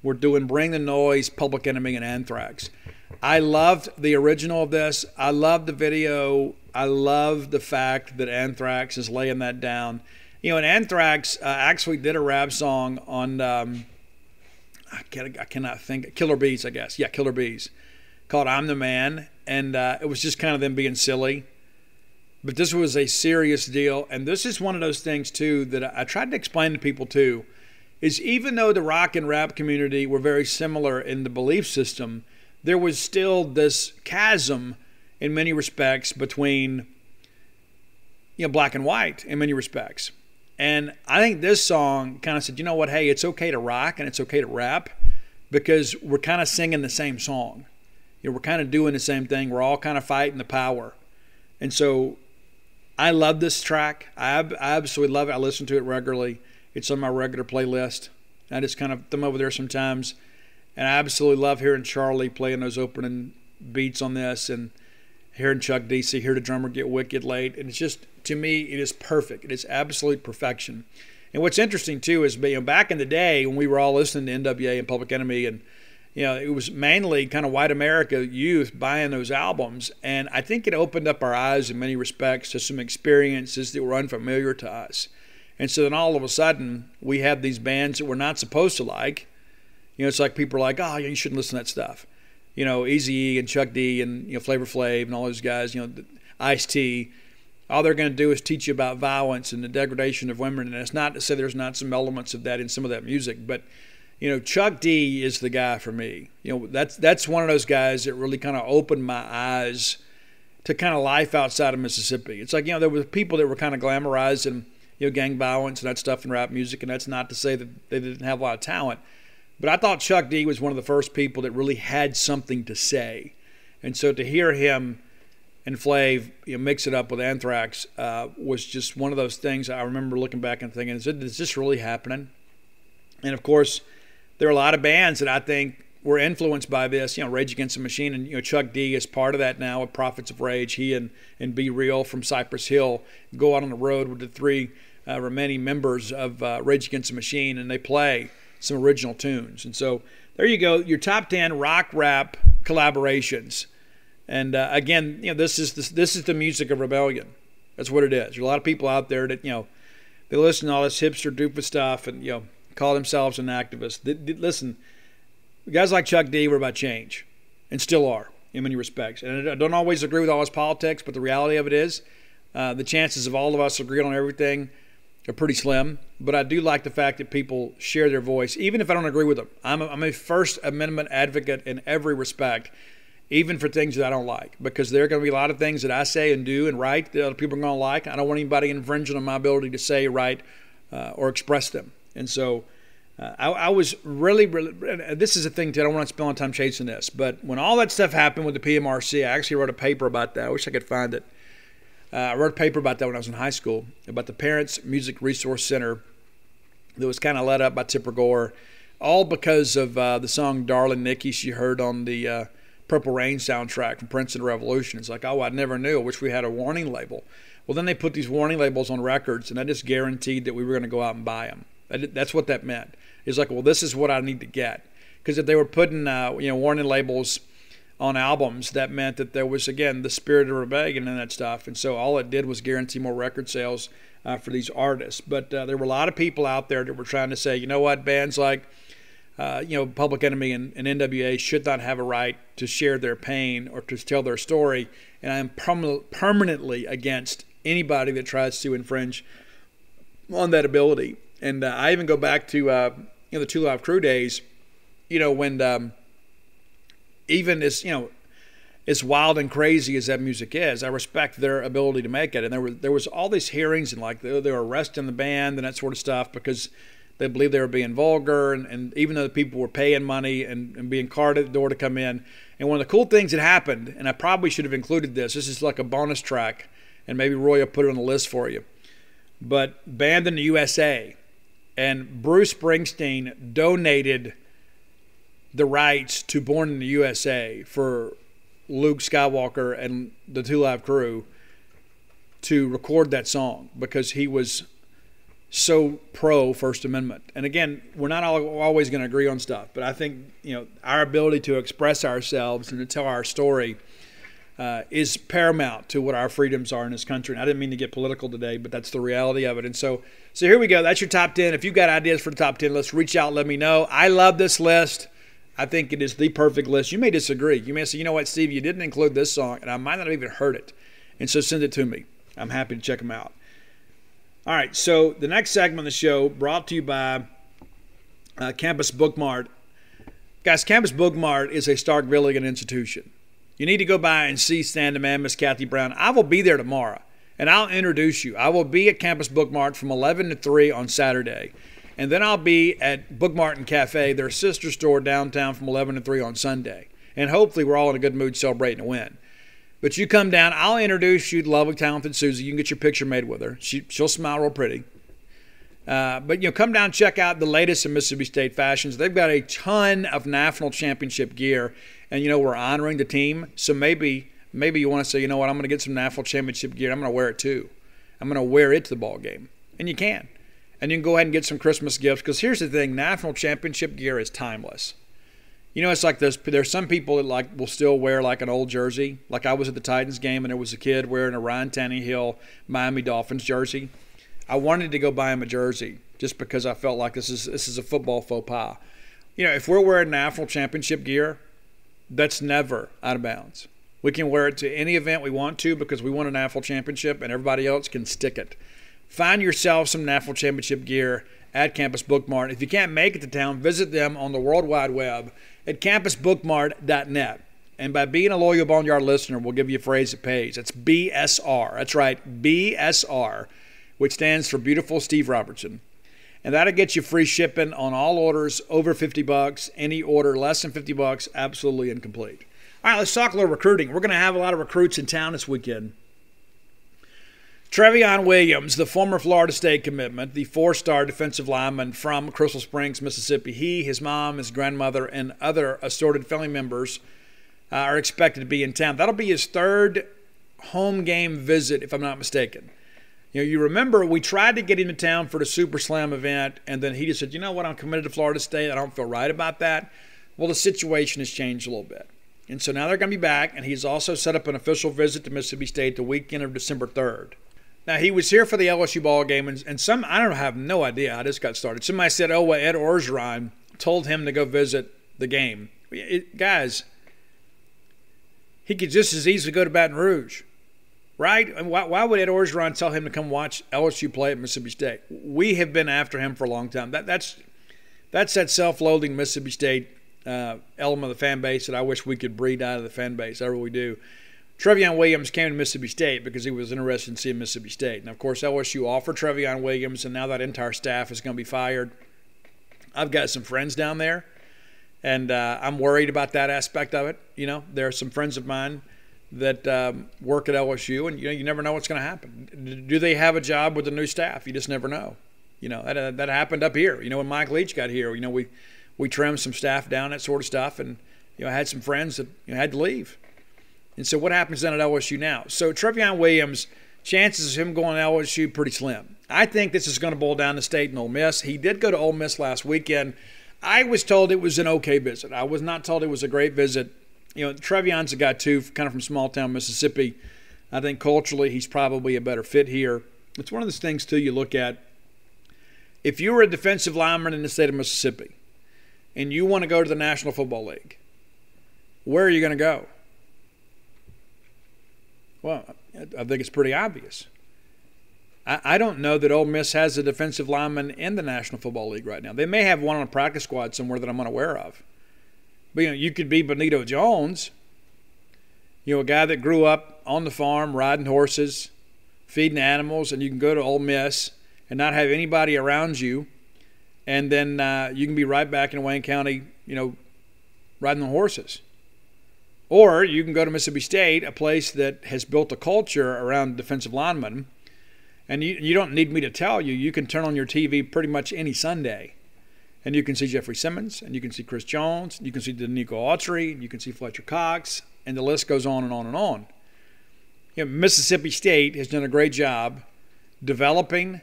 We're doing Bring the Noise, Public Enemy, and Anthrax. I loved the original of this. I loved the video. I love the fact that Anthrax is laying that down. And Anthrax actually did a rap song on, I cannot think, Killer Bees, I guess. Yeah, Killer Bees, called I'm the Man. And it was just kind of them being silly. But this was a serious deal. And this is one of those things, too, that I tried to explain to people, too, is even though the rock and rap community were very similar in the belief system, there was still this chasm in many respects between, black and white in many respects. And I think this song kind of said, you know what, hey, it's okay to rock and it's okay to rap because we're kind of singing the same song. We're kind of doing the same thing. We're all kind of fighting the power. And so I love this track. I absolutely love it. I listen to it regularly. It's on my regular playlist. I just kind of thumb over there sometimes. And I absolutely love hearing Charlie playing those opening beats on this and hearing Chuck D. Hear the drummer get wicked late. And it's just, to me, it is perfect. It is absolute perfection. And what's interesting, too, is back in the day when we were all listening to NWA and Public Enemy, and it was mainly kind of white America youth buying those albums. And I think it opened up our eyes in many respects to some experiences that were unfamiliar to us. And so then all of a sudden, we have these bands that we're not supposed to like. It's like people are like, oh, you shouldn't listen to that stuff. Eazy-E and Chuck D and Flavor Flav and all those guys, Ice-T. All they're going to do is teach you about violence and the degradation of women. And it's not to say there's not some elements of that in some of that music, but Chuck D is the guy for me. That's one of those guys that really kind of opened my eyes to kind of life outside of Mississippi. It's like, there were people that were kind of glamorizing, gang violence and that stuff in rap music, and that's not to say that they didn't have a lot of talent. But I thought Chuck D was one of the first people that really had something to say. And so to hear him and Flav mix it up with Anthrax was just one of those things I remember looking back and thinking, is this really happening? And, of course, there are a lot of bands that I think were influenced by this, Rage Against the Machine, and Chuck D is part of that now with Prophets of Rage. He and Be Real from Cypress Hill go out on the road with the three remaining members of Rage Against the Machine, and they play some original tunes. And so there you go, your top 10 rock rap collaborations. And again, this is the music of rebellion. That's what it is. There's a lot of people out there that they listen to all this hipster doofus stuff and call themselves an activist. Listen, guys like Chuck D were about change, and still are in many respects. And I don't always agree with all his politics, but the reality of it is, the chances of all of us agreeing on everything are pretty slim, but I do like the fact that people share their voice, even if I don't agree with them. I'm a First Amendment advocate in every respect, even for things that I don't like, because there are going to be a lot of things that I say and do and write that other people are going to like. I don't want anybody infringing on my ability to say, write, or express them. And so I was really, this is a thing that I don't want to spend a lot of time chasing this, but when all that stuff happened with the PMRC, I actually wrote a paper about that. I wish I could find it. I wrote a paper about that when I was in high school, about the Parents Music Resource Center that was kind of led up by Tipper Gore, all because of the song Darling Nikki she heard on the Purple Rain soundtrack from Princeton Revolution. It's like, oh, I never knew. I wish we had a warning label. Well, then they put these warning labels on records, and I just guaranteed that we were going to go out and buy them. That's what that meant. It's like, well, this is what I need to get. Because if they were putting warning labels on albums, that meant that there was, again, the spirit of rebellion and that stuff. And so all it did was guarantee more record sales for these artists. But there were a lot of people out there that were trying to say, you know what, bands like Public Enemy and NWA should not have a right to share their pain or to tell their story. And I am permanently against anybody that tries to infringe on that ability. And I even go back to the Two Live Crew days, when even as wild and crazy as that music is, I respect their ability to make it. And there was all these hearings and like they were arresting the band and that sort of stuff because they believed they were being vulgar, and even though the people were paying money and being carded at the door to come in. And one of the cool things that happened, and I probably should have included this is like a bonus track, and maybe Roy will put it on the list for you, but Banned in the USA. And Bruce Springsteen donated the rights to Born in the USA for Luke Skywalker and the Two Live Crew to record that song because he was so pro First Amendment. And again, we're not always going to agree on stuff, but I think our ability to express ourselves and to tell our story is paramount to what our freedoms are in this country. And I didn't mean to get political today, but that's the reality of it. And so here we go. That's your top 10. If you've got ideas for the top 10 list, reach out, let me know. I love this list. I think it is the perfect list. You may disagree. You may say, you know what, Steve, you didn't include this song, and I might not have even heard it. And so send it to me. I'm happy to check them out. All right, so the next segment of the show brought to you by Campus Book Mart. Guys, Campus Book Mart is a Starkvillian institution. You need to go by and see Stand Man, Miss Kathy Brown. I will be there tomorrow, and I'll introduce you. I will be at Campus Book Mart from 11 to 3 on Saturday. And then I'll be at Book Mart and Cafe, their sister store downtown, from 11 to 3 on Sunday. And hopefully we're all in a good mood celebrating a win. But you come down, I'll introduce you to lovely, talented Susie. You can get your picture made with her. She'll smile real pretty. But come down, check out the latest in Mississippi State fashions. They've got a ton of national championship gear. And, we're honoring the team. So maybe you want to say, you know what, I'm going to get some national championship gear. I'm going to wear it too. I'm going to wear it to the ball game. And you can. And you can go ahead and get some Christmas gifts. Because here's the thing, national championship gear is timeless. It's like there's some people that will still wear like an old jersey. Like I was at the Titans game and there was a kid wearing a Ryan Tannehill Miami Dolphins jersey. I wanted to go buy him a jersey just because I felt like this is a football faux pas. If we're wearing national championship gear, that's never out of bounds. We can wear it to any event we want to because we won a national championship and everybody else can stick it. Find yourself some national championship gear at Campus Book Mart. If you can't make it to town, visit them on the World Wide Web at campusbookmart.net. And by being a loyal Boneyard listener, we'll give you a phrase that pays. That's BSR. That's right, BSR, which stands for Beautiful Steve Robertson. And that'll get you free shipping on all orders over $50. Any order less than $50, absolutely incomplete. All right, let's talk a little recruiting. We're going to have a lot of recruits in town this weekend. Trevion Williams, the former Florida State commitment, the 4-star defensive lineman from Crystal Springs, Mississippi. He, his mom, his grandmother, and other assorted family members are expected to be in town. That'll be his third home game visit, if I'm not mistaken. You remember we tried to get him to town for the Super Slam event, and then he just said, you know what, I'm committed to Florida State. I don't feel right about that. Well, the situation has changed a little bit. And so now they're going to be back, and he's also set up an official visit to Mississippi State the weekend of December 3rd. Now, he was here for the LSU ball game, and some, I have no idea how this got started. Somebody said, oh, well, Ed Orgeron told him to go visit the game. Guys, he could just as easily go to Baton Rouge. right? And why would Ed Orgeron tell him to come watch LSU play at Mississippi State? We have been after him for a long time. That's that self-loathing Mississippi State element of the fan base that I wish we could breed out of the fan base. I really do. Trevion Williams came to Mississippi State because he was interested in seeing Mississippi State. And, of course, LSU offered Trevion Williams, and now that entire staff is going to be fired. I've got some friends down there, and I'm worried about that aspect of it. You know, there are some friends of mine that work at LSU, and, you never know what's going to happen. Do they have a job with the new staff? You just never know. That happened up here. When Mike Leach got here, we trimmed some staff down, that sort of stuff, and, I had some friends that had to leave. And so what happens then at LSU now? So Trevion Williams, chances of him going to LSU pretty slim. I think this is going to boil down to State and Ole Miss. He did go to Ole Miss last weekend. I was told it was an okay visit. I was not told it was a great visit. Trevion's a guy, too, kind of from small-town Mississippi. I think culturally he's probably a better fit here. It's one of those things, too, you look at. If you were a defensive lineman in the state of Mississippi and you want to go to the National Football League, where are you going to go? Well, I think it's pretty obvious. I don't know that Ole Miss has a defensive lineman in the National Football League right now. They may have one on a practice squad somewhere that I'm unaware of. But, you could be Benito Jones, a guy that grew up on the farm, riding horses, feeding animals, and you can go to Ole Miss and not have anybody around you, and then you can be right back in Wayne County, riding the horses. Or you can go to Mississippi State, a place that has built a culture around defensive linemen, and you don't need me to tell you. You can turn on your TV pretty much any Sunday, and you can see Jeffrey Simmons, and you can see Chris Jones, you can see Danico Autry, you can see Fletcher Cox, and the list goes on and on and on. Mississippi State has done a great job developing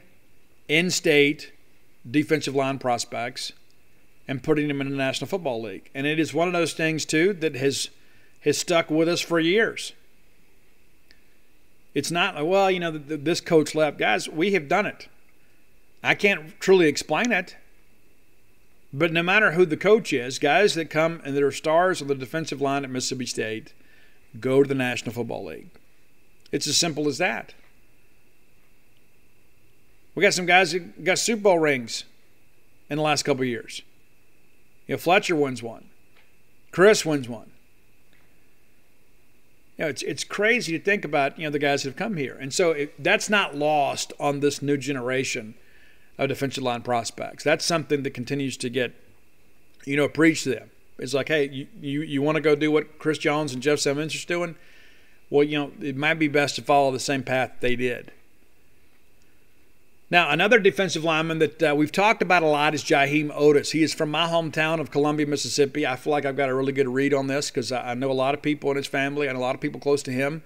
in-state defensive line prospects and putting them in the National Football League. And it is one of those things, too, that has stuck with us for years. It's not like, well, this coach left. Guys, we have done it. I can't truly explain it. But no matter who the coach is, guys that come and that are stars on the defensive line at Mississippi State go to the National Football League. It's as simple as that. We got some guys that got Super Bowl rings in the last couple of years. Fletcher wins one. Chris wins one. It's crazy to think about, the guys that have come here. And so that's not lost on this new generation of defensive line prospects. That's something that continues to get, preached to them. It's like, hey, you want to go do what Chris Jones and Jeff Simmons are doing? Well, it might be best to follow the same path they did. Now, another defensive lineman that we've talked about a lot is Jahim Odis. He is from my hometown of Columbia, Mississippi. I feel like I've got a really good read on this because I know a lot of people in his family and a lot of people close to him.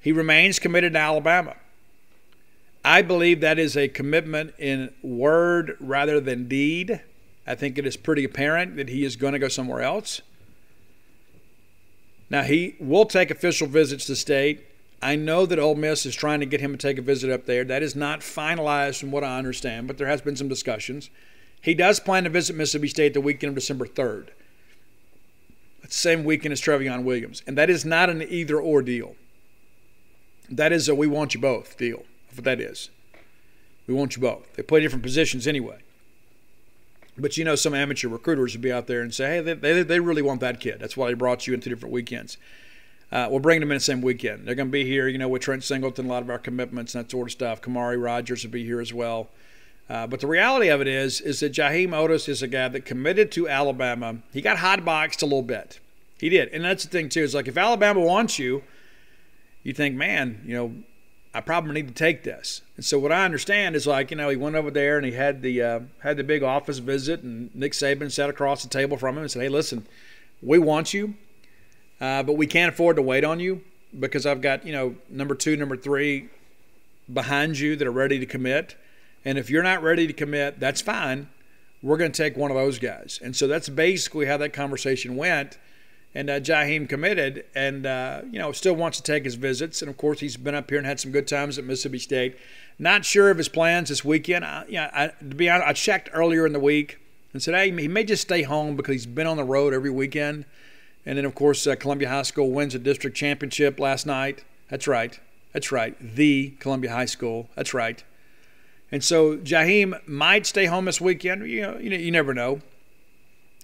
He remains committed to Alabama. I believe that is a commitment in word rather than deed. I think it is pretty apparent that he is going to go somewhere else. Now, he will take official visits to state. I know that Ole Miss is trying to get him to take a visit up there. That is not finalized from what I understand, but there has been some discussions. He does plan to visit Mississippi State the weekend of December 3rd. It's the same weekend as Trevion Williams. And that is not an either-or deal. That is a we want you both deal. That's what that is. We want you both. They play different positions anyway. But some amateur recruiters would be out there and say, hey, they really want that kid. That's why they brought you in 2 different weekends. We'll bring them in the same weekend. They're going to be here, with Trent Singleton, a lot of our commitments and that sort of stuff. Kamari Rogers will be here as well. But the reality of it is that Jahim Odis is a guy that committed to Alabama. He got hotboxed a little bit. He did. And that's the thing, too. It's like if Alabama wants you, you think, man, I probably need to take this. And so what I understand is he went over there and he had the big office visit, and Nick Saban sat across the table from him and said, hey, listen, we want you. But we can't afford to wait on you because I've got, number 2, number 3 behind you that are ready to commit. And if you're not ready to commit, that's fine. We're going to take one of those guys. And so that's basically how that conversation went. And Jahim committed and, still wants to take his visits. And, of course, he's been up here and had some good times at Mississippi State. Not sure of his plans this weekend. To be honest, I checked earlier in the week and said, hey, he may just stay home because he's been on the road every weekend. And then, of course, Columbia High School wins a district championship last night. That's right. That's right. The Columbia High School. That's right. And so Jahim might stay home this weekend. You never know.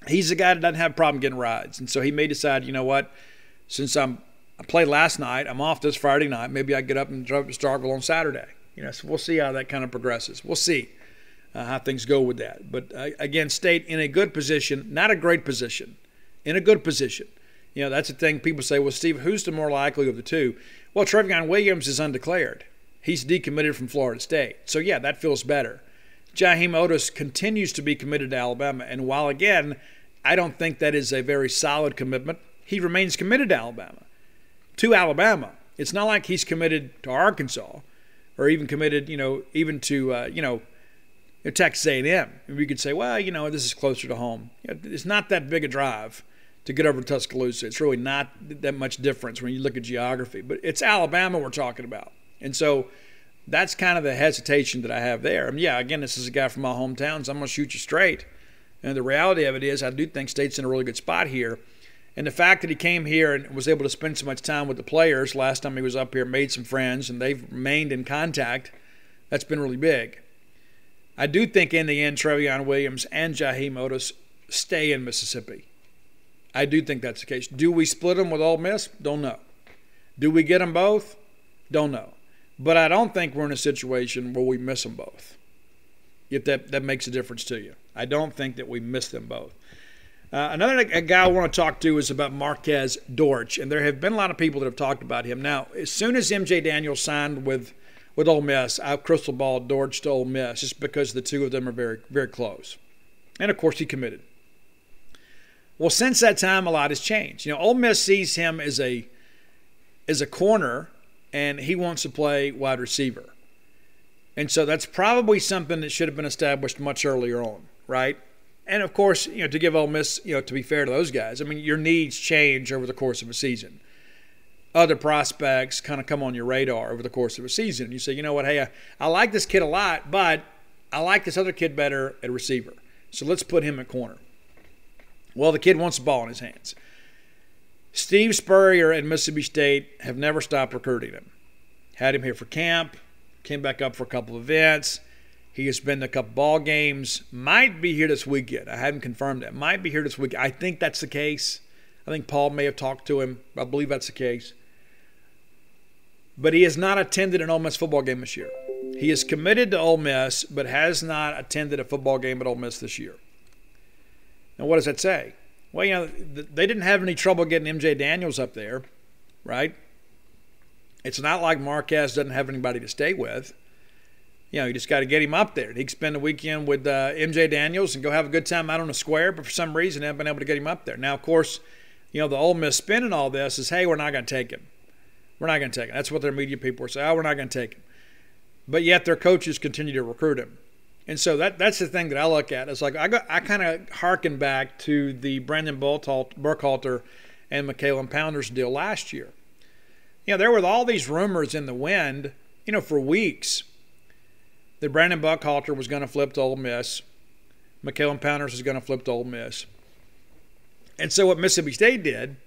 He's the guy that doesn't have a problem getting rides. And so he may decide, you know what, since I played last night, I'm off this Friday night, maybe I get up and drive to Starkville on Saturday. So we'll see how that kind of progresses. We'll see how things go with that. But again, State in a good position, not a great position, in a good position. That's the thing people say, well, Steve, who's the more likely of the two? Well, Trevion Williams is undeclared. He's decommitted from Florida State. So, yeah, that feels better. Jahim Odis continues to be committed to Alabama. And while, again, I don't think that is a very solid commitment, he remains committed to Alabama. To Alabama. It's not like he's committed to Arkansas or even committed, even to, Texas A&M. And we could say, well, this is closer to home. It's not that big a drive to get over to Tuscaloosa. It's really not that much difference when you look at geography. But it's Alabama we're talking about. And so that's kind of the hesitation that I have there. Again, this is a guy from my hometown, so I'm going to shoot you straight. And the reality of it is I do think State's in a really good spot here. And the fact that he came here and was able to spend so much time with the players last time he was up here, made some friends, and they've remained in contact, that's been really big. I do think in the end Trevion Williams and Jahim Odis stay in Mississippi. I do think that's the case. Do we split them with Ole Miss? Don't know. Do we get them both? Don't know. But I don't think we're in a situation where we miss them both, if that makes a difference to you. I don't think that we miss them both. Another guy I want to talk to is about Marquez Dortch, and there have been a lot of people that have talked about him. Now, as soon as M.J. Daniels signed with Ole Miss, I crystal balled Dortch to Ole Miss just because the two of them are very, very close. And, of course, he committed. Well, since that time, a lot has changed. Ole Miss sees him as a corner, and he wants to play wide receiver. And so that's probably something that should have been established much earlier on, right? And, of course, to give Ole Miss, to be fair to those guys, your needs change over the course of a season. Other prospects kind of come on your radar over the course of a season. You say, you know what, hey, I like this kid a lot, but I like this other kid better at receiver. So let's put him at corner. Well, the kid wants the ball in his hands. Steve Spurrier and Mississippi State have never stopped recruiting him. Had him here for camp, came back up for a couple of events. He has been to a couple ball games. Might be here this weekend. I haven't confirmed that. Might be here this weekend. I think that's the case. I think Paul may have talked to him. I believe that's the case. But he has not attended an Ole Miss football game this year. He is committed to Ole Miss, but has not attended a football game at Ole Miss this year. Now, what does that say? Well, they didn't have any trouble getting M.J. Daniels up there, right? It's not like Marquez doesn't have anybody to stay with. You just got to get him up there. He can spend the weekend with M.J. Daniels and go have a good time out on the square, but for some reason they haven't been able to get him up there. Now, of course, the Ole Miss spin in all this is, hey, we're not going to take him. We're not going to take him. That's what their media people are saying. Oh, we're not going to take him. But yet their coaches continue to recruit him. And so that's the thing that I look at. It's like I kind of hearken back to the Brandon Burkhalter and McCallum Pounders deal last year. There were all these rumors in the wind, for weeks that Brandon Burkhalter was going to flip to Ole Miss. McCallum Pounders was going to flip to Ole Miss. And so what Mississippi State did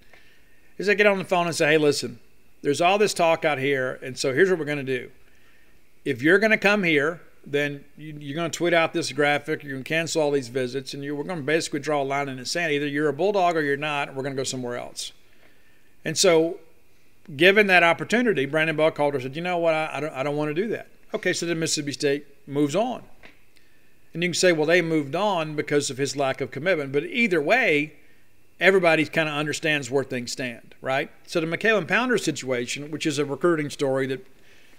is they get on the phone and say, hey, listen, there's all this talk out here, and so here's what we're going to do. If you're going to come here, then you're going to tweet out this graphic, you're going to cancel all these visits, and we're going to basically draw a line in the sand. Either you're a Bulldog or you're not, and we're going to go somewhere else. And so given that opportunity, Brandon Burkhalter said, you know what, I don't want to do that. Okay, so then Mississippi State moves on. And you can say, well, they moved on because of his lack of commitment. But either way, everybody kind of understands where things stand, right? So the McCallum Pounders situation, which is a recruiting story that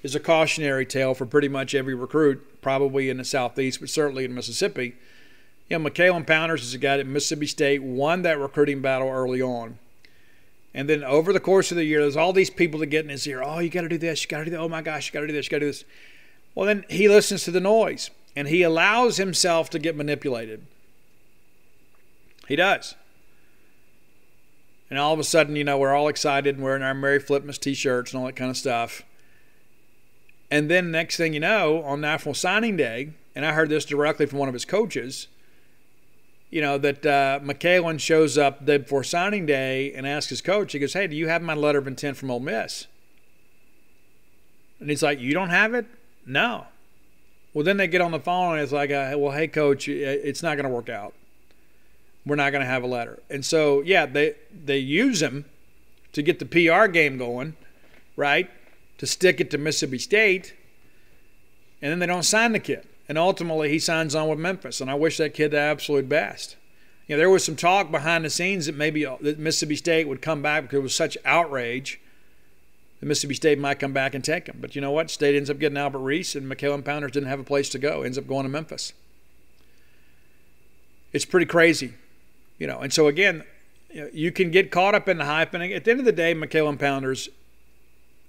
is a cautionary tale for pretty much every recruit, probably in the Southeast, but certainly in Mississippi. McCallum Pounders is a guy that Mississippi State won that recruiting battle early on. And then over the course of the year, there's all these people that get in his ear. Oh, you got to do this. You got to do that. Oh, my gosh, you got to do this. You got to do this. Well, then he listens to the noise, and he allows himself to get manipulated. He does. And all of a sudden, we're all excited and we're in our Merry Flipmas T-shirts and all that kind of stuff. And then next thing you know, on National Signing Day, and I heard this directly from one of his coaches, that McCallum shows up the day before signing day and asks his coach, he goes, hey, do you have my letter of intent from Ole Miss? And he's like, you don't have it? No. Well, then they get on the phone and it's like, well, hey, coach, it's not going to work out. We're not going to have a letter. And so, yeah, they use him to get the PR game going, right, to stick it to Mississippi State, and then they don't sign the kid. And ultimately, he signs on with Memphis, and I wish that kid the absolute best. You know, there was some talk behind the scenes that maybe that Mississippi State would come back because it was such outrage that Mississippi State might come back and take him. But you know what? State ends up getting Albert Reese, and McCallum Pounders didn't have a place to go. Ends up going to Memphis. It's pretty crazy, you know. And so, again, you can get caught up in the hype. And at the end of the day, McCallum Pounders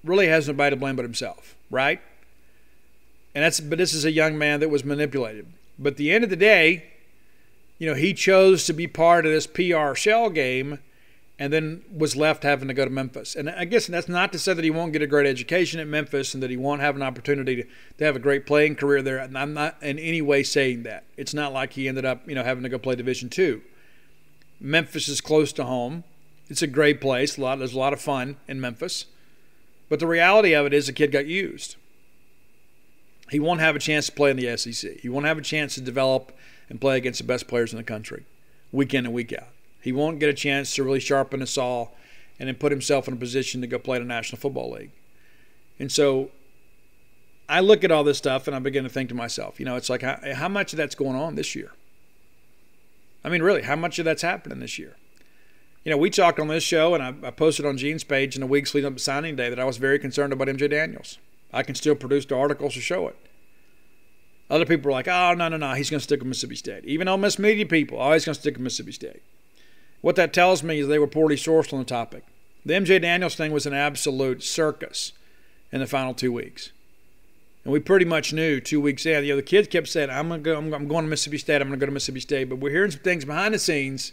really has nobody to blame but himself, right? But this is a young man that was manipulated. But at the end of the day, you know, he chose to be part of this PR shell game and then was left having to go to Memphis. And I guess that's not to say that he won't get a great education at Memphis and that he won't have an opportunity to have a great playing career there. And I'm not in any way saying that. It's not like he ended up, you know, having to go play Division II. Memphis is close to home. It's a great place. There's a lot of fun in Memphis. But the reality of it is the kid got used. He won't have a chance to play in the SEC. He won't have a chance to develop and play against the best players in the country week in and week out. He won't get a chance to really sharpen the saw and then put himself in a position to go play in the National Football League. And so I look at all this stuff and I begin to think to myself, you know, it's like how much of that's going on this year? I mean, really, how much of that's happening this year? You know, we talked on this show, and I posted on Gene's page in the weeks leading up to signing day that I was very concerned about MJ Daniels. I can still produce the articles to show it. Other people were like, oh, no, he's going to stick with Mississippi State. Even Ole Miss media people, oh, he's going to stick with Mississippi State. What that tells me is they were poorly sourced on the topic. The MJ Daniels thing was an absolute circus in the final 2 weeks. And we pretty much knew 2 weeks in. You know, the kids kept saying, I'm going to Mississippi State, I'm going to go to Mississippi State. But we're hearing some things behind the scenes,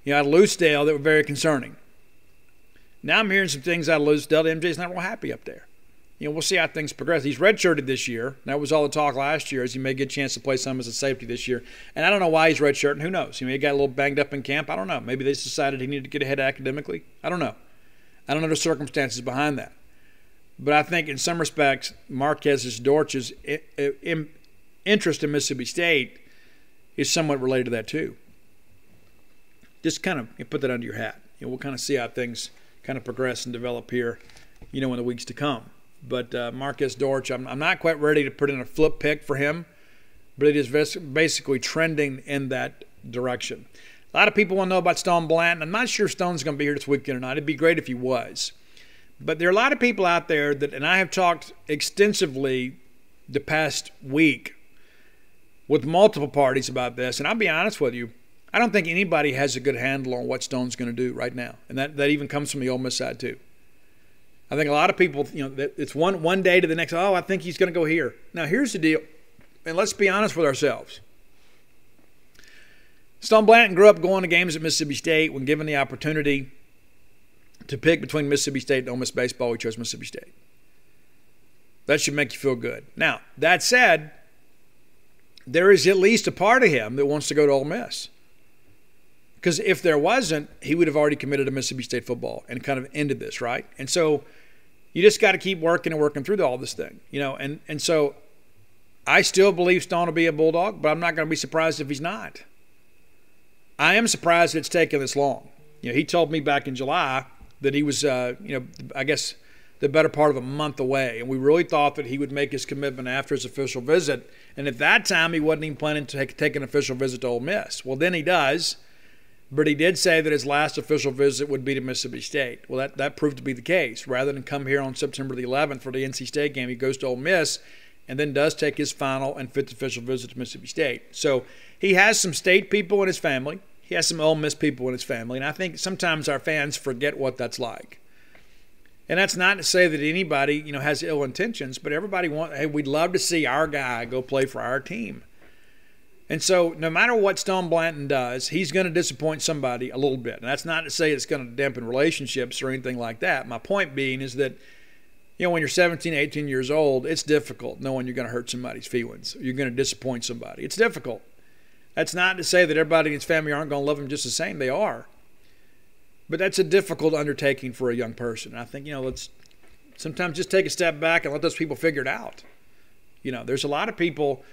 you know, out of Loosedale that were very concerning. Now I'm hearing some things out of Loosedale that MJ's not real happy up there. You know, we'll see how things progress. He's redshirted this year. That was all the talk last year, as he may get a chance to play some as a safety this year. And I don't know why he's redshirting. Who knows? He got a little banged up in camp. I don't know. Maybe they decided he needed to get ahead academically. I don't know. I don't know the circumstances behind that. But I think in some respects, Marquez Dortch's interest in Mississippi State is somewhat related to that too. Just kind of put that under your hat. You know, we'll kind of see how things kind of progress and develop here, you know, in the weeks to come. But Marquez Dortch, I'm not quite ready to put in a flip pick for him, but it is basically trending in that direction. A lot of people want to know about Stone Blanton. I'm not sure Stone's going to be here this weekend or not. It'd be great if he was. But there are a lot of people out there that, and I have talked extensively the past week with multiple parties about this, and I'll be honest with you, I don't think anybody has a good handle on what Stone's going to do right now. And that even comes from the Ole Miss side too. I think a lot of people, you know, it's one day to the next, oh, I think he's going to go here. Now, here's the deal, and let's be honest with ourselves. Stone Blanton grew up going to games at Mississippi State. When given the opportunity to pick between Mississippi State and Ole Miss baseball, he chose Mississippi State. That should make you feel good. Now, that said, there is at least a part of him that wants to go to Ole Miss. Because if there wasn't, he would have already committed to Mississippi State football and kind of ended this, right? And so you just got to keep working and working through all this thing, you know. And so I still believe Stone will be a Bulldog, but I'm not going to be surprised if he's not. I am surprised that it's taken this long. You know, he told me back in July that he was, you know, I guess the better part of a month away, and we really thought that he would make his commitment after his official visit. And at that time, he wasn't even planning to take an official visit to Ole Miss. Well, then he does. But he did say that his last official visit would be to Mississippi State. Well, that proved to be the case. Rather than come here on September the 11th for the NC State game, he goes to Ole Miss and then does take his final and fifth official visit to Mississippi State. So he has some state people in his family. He has some Ole Miss people in his family. And I think sometimes our fans forget what that's like. And that's not to say that anybody, you know, has ill intentions, but everybody hey, we'd love to see our guy go play for our team. And so no matter what Stone Blanton does, he's going to disappoint somebody a little bit. And that's not to say it's going to dampen relationships or anything like that. My point being is that, you know, when you're 17, 18 years old, it's difficult knowing you're going to hurt somebody's feelings. You're going to disappoint somebody. It's difficult. That's not to say that everybody in his family aren't going to love him just the same. They are. But that's a difficult undertaking for a young person. And I think, you know, let's sometimes just take a step back and let those people figure it out. There's a lot of people,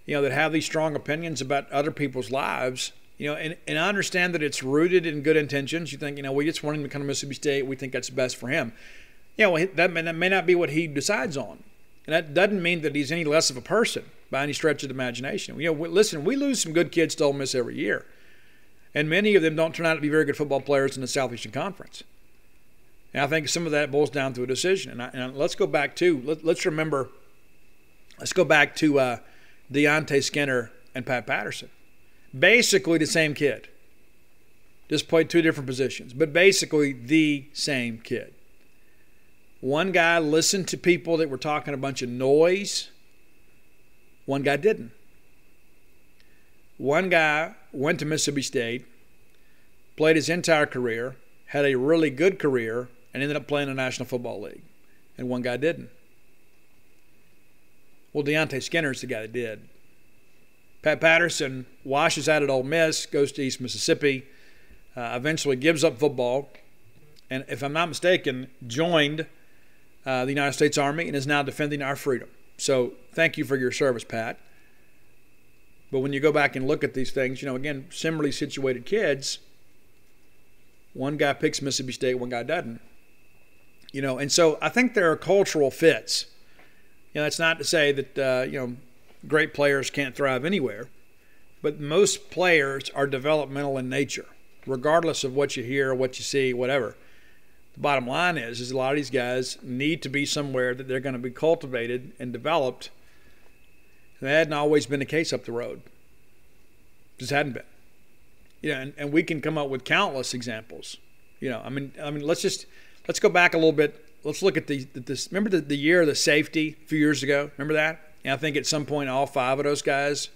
that have these strong opinions about other people's lives, and I understand that it's rooted in good intentions. You think, we just want him to come to Mississippi State. We think that's best for him. That may not be what he decides on. And that doesn't mean that he's any less of a person by any stretch of the imagination. Listen, we lose some good kids to Ole Miss every year. And many of them don't turn out to be very good football players in the Southeastern Conference. And I think some of that boils down to a decision. And let's go back to, let's go back to Deontay Skinner and Pat Patterson. Basically the same kid. Just played two different positions, but basically the same kid. One guy listened to people that were talking a bunch of noise. One guy didn't. One guy went to Mississippi State, played his entire career, had a really good career, and ended up playing in the National Football League. And one guy didn't. Well, Deontay Skinner's the guy that did. Pat Patterson washes out at Ole Miss, goes to East Mississippi, eventually gives up football, and if I'm not mistaken, joined the United States Army and is now defending our freedom. So thank you for your service, Pat. But when you go back and look at these things, again, similarly situated kids, one guy picks Mississippi State, one guy doesn't. And so I think there are cultural fits. That's not to say that, great players can't thrive anywhere. But most players are developmental in nature, regardless of what you hear, what you see, whatever. The bottom line is a lot of these guys need to be somewhere that they're going to be cultivated and developed. And that hadn't always been the case up the road. Just hadn't been. And we can come up with countless examples. Let's go back a little bit. Let's look at this. Remember the year of the safety a few years ago? Remember that? And I think at some point all five of those guys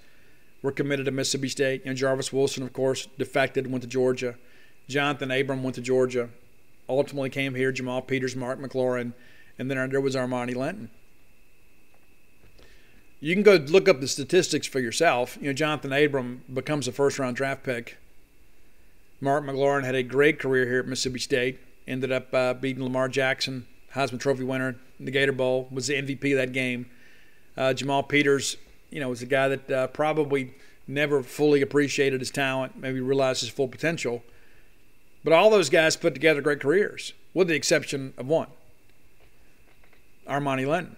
were committed to Mississippi State. Jarvis Wilson, of course, defected, went to Georgia. Jonathan Abram went to Georgia. Ultimately came here, Jamal Peters, Mark McLaurin, and then there was Armani Linton. You can go look up the statistics for yourself. Jonathan Abram becomes a first-round draft pick. Mark McLaurin had a great career here at Mississippi State. Ended up beating Lamar Jackson, Heisman Trophy winner in the Gator Bowl, was the MVP of that game. Jamal Peters, was a guy that probably never fully appreciated his talent, maybe realized his full potential. But all those guys put together great careers, with the exception of one, Armani Linton.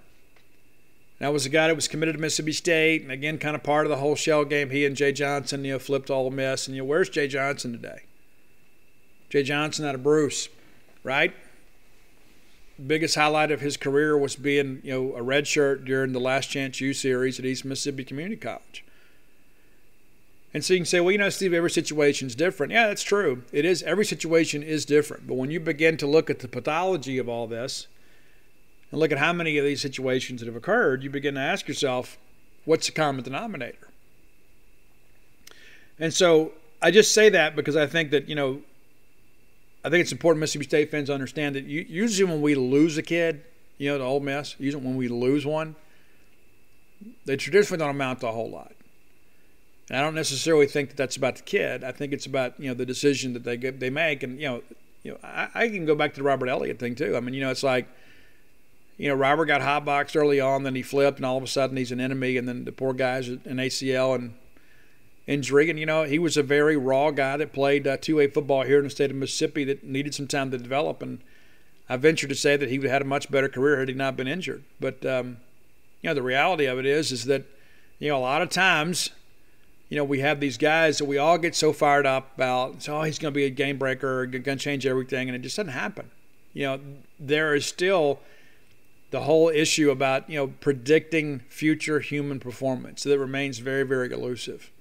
That was a guy that was committed to Mississippi State, and again, kind of part of the whole shell game. He and Jay Johnson, flipped to Ole Miss. And where's Jay Johnson today? Jay Johnson out of Bruce, right? Biggest highlight of his career was being, a redshirt during the Last Chance U series at East Mississippi Community College. And so you can say, well, Steve, every situation is different. Yeah, that's true. It is. Every situation is different. But when you begin to look at the pathology of all this and look at how many of these situations that have occurred, you begin to ask yourself, what's the common denominator? And so I just say that because I think that, I think it's important Mississippi State fans understand that usually when we lose a kid, to Ole Miss, usually when we lose one, they traditionally don't amount to a whole lot. And I don't necessarily think that that's about the kid. I think it's about, the decision that they make. And, I can go back to the Robert Elliott thing too. I mean, it's like, Robert got hotboxed early on, then he flipped, and all of a sudden he's an enemy, and then the poor guy's an ACL and injury. And, he was a very raw guy that played 2A football here in the state of Mississippi that needed some time to develop. And I venture to say that he would have had a much better career had he not been injured. But, the reality of it is that, a lot of times, we have these guys that we all get so fired up about, so he's going to be a game breaker, going to change everything, and it just doesn't happen. There is still the whole issue about, predicting future human performance that remains very, very elusive.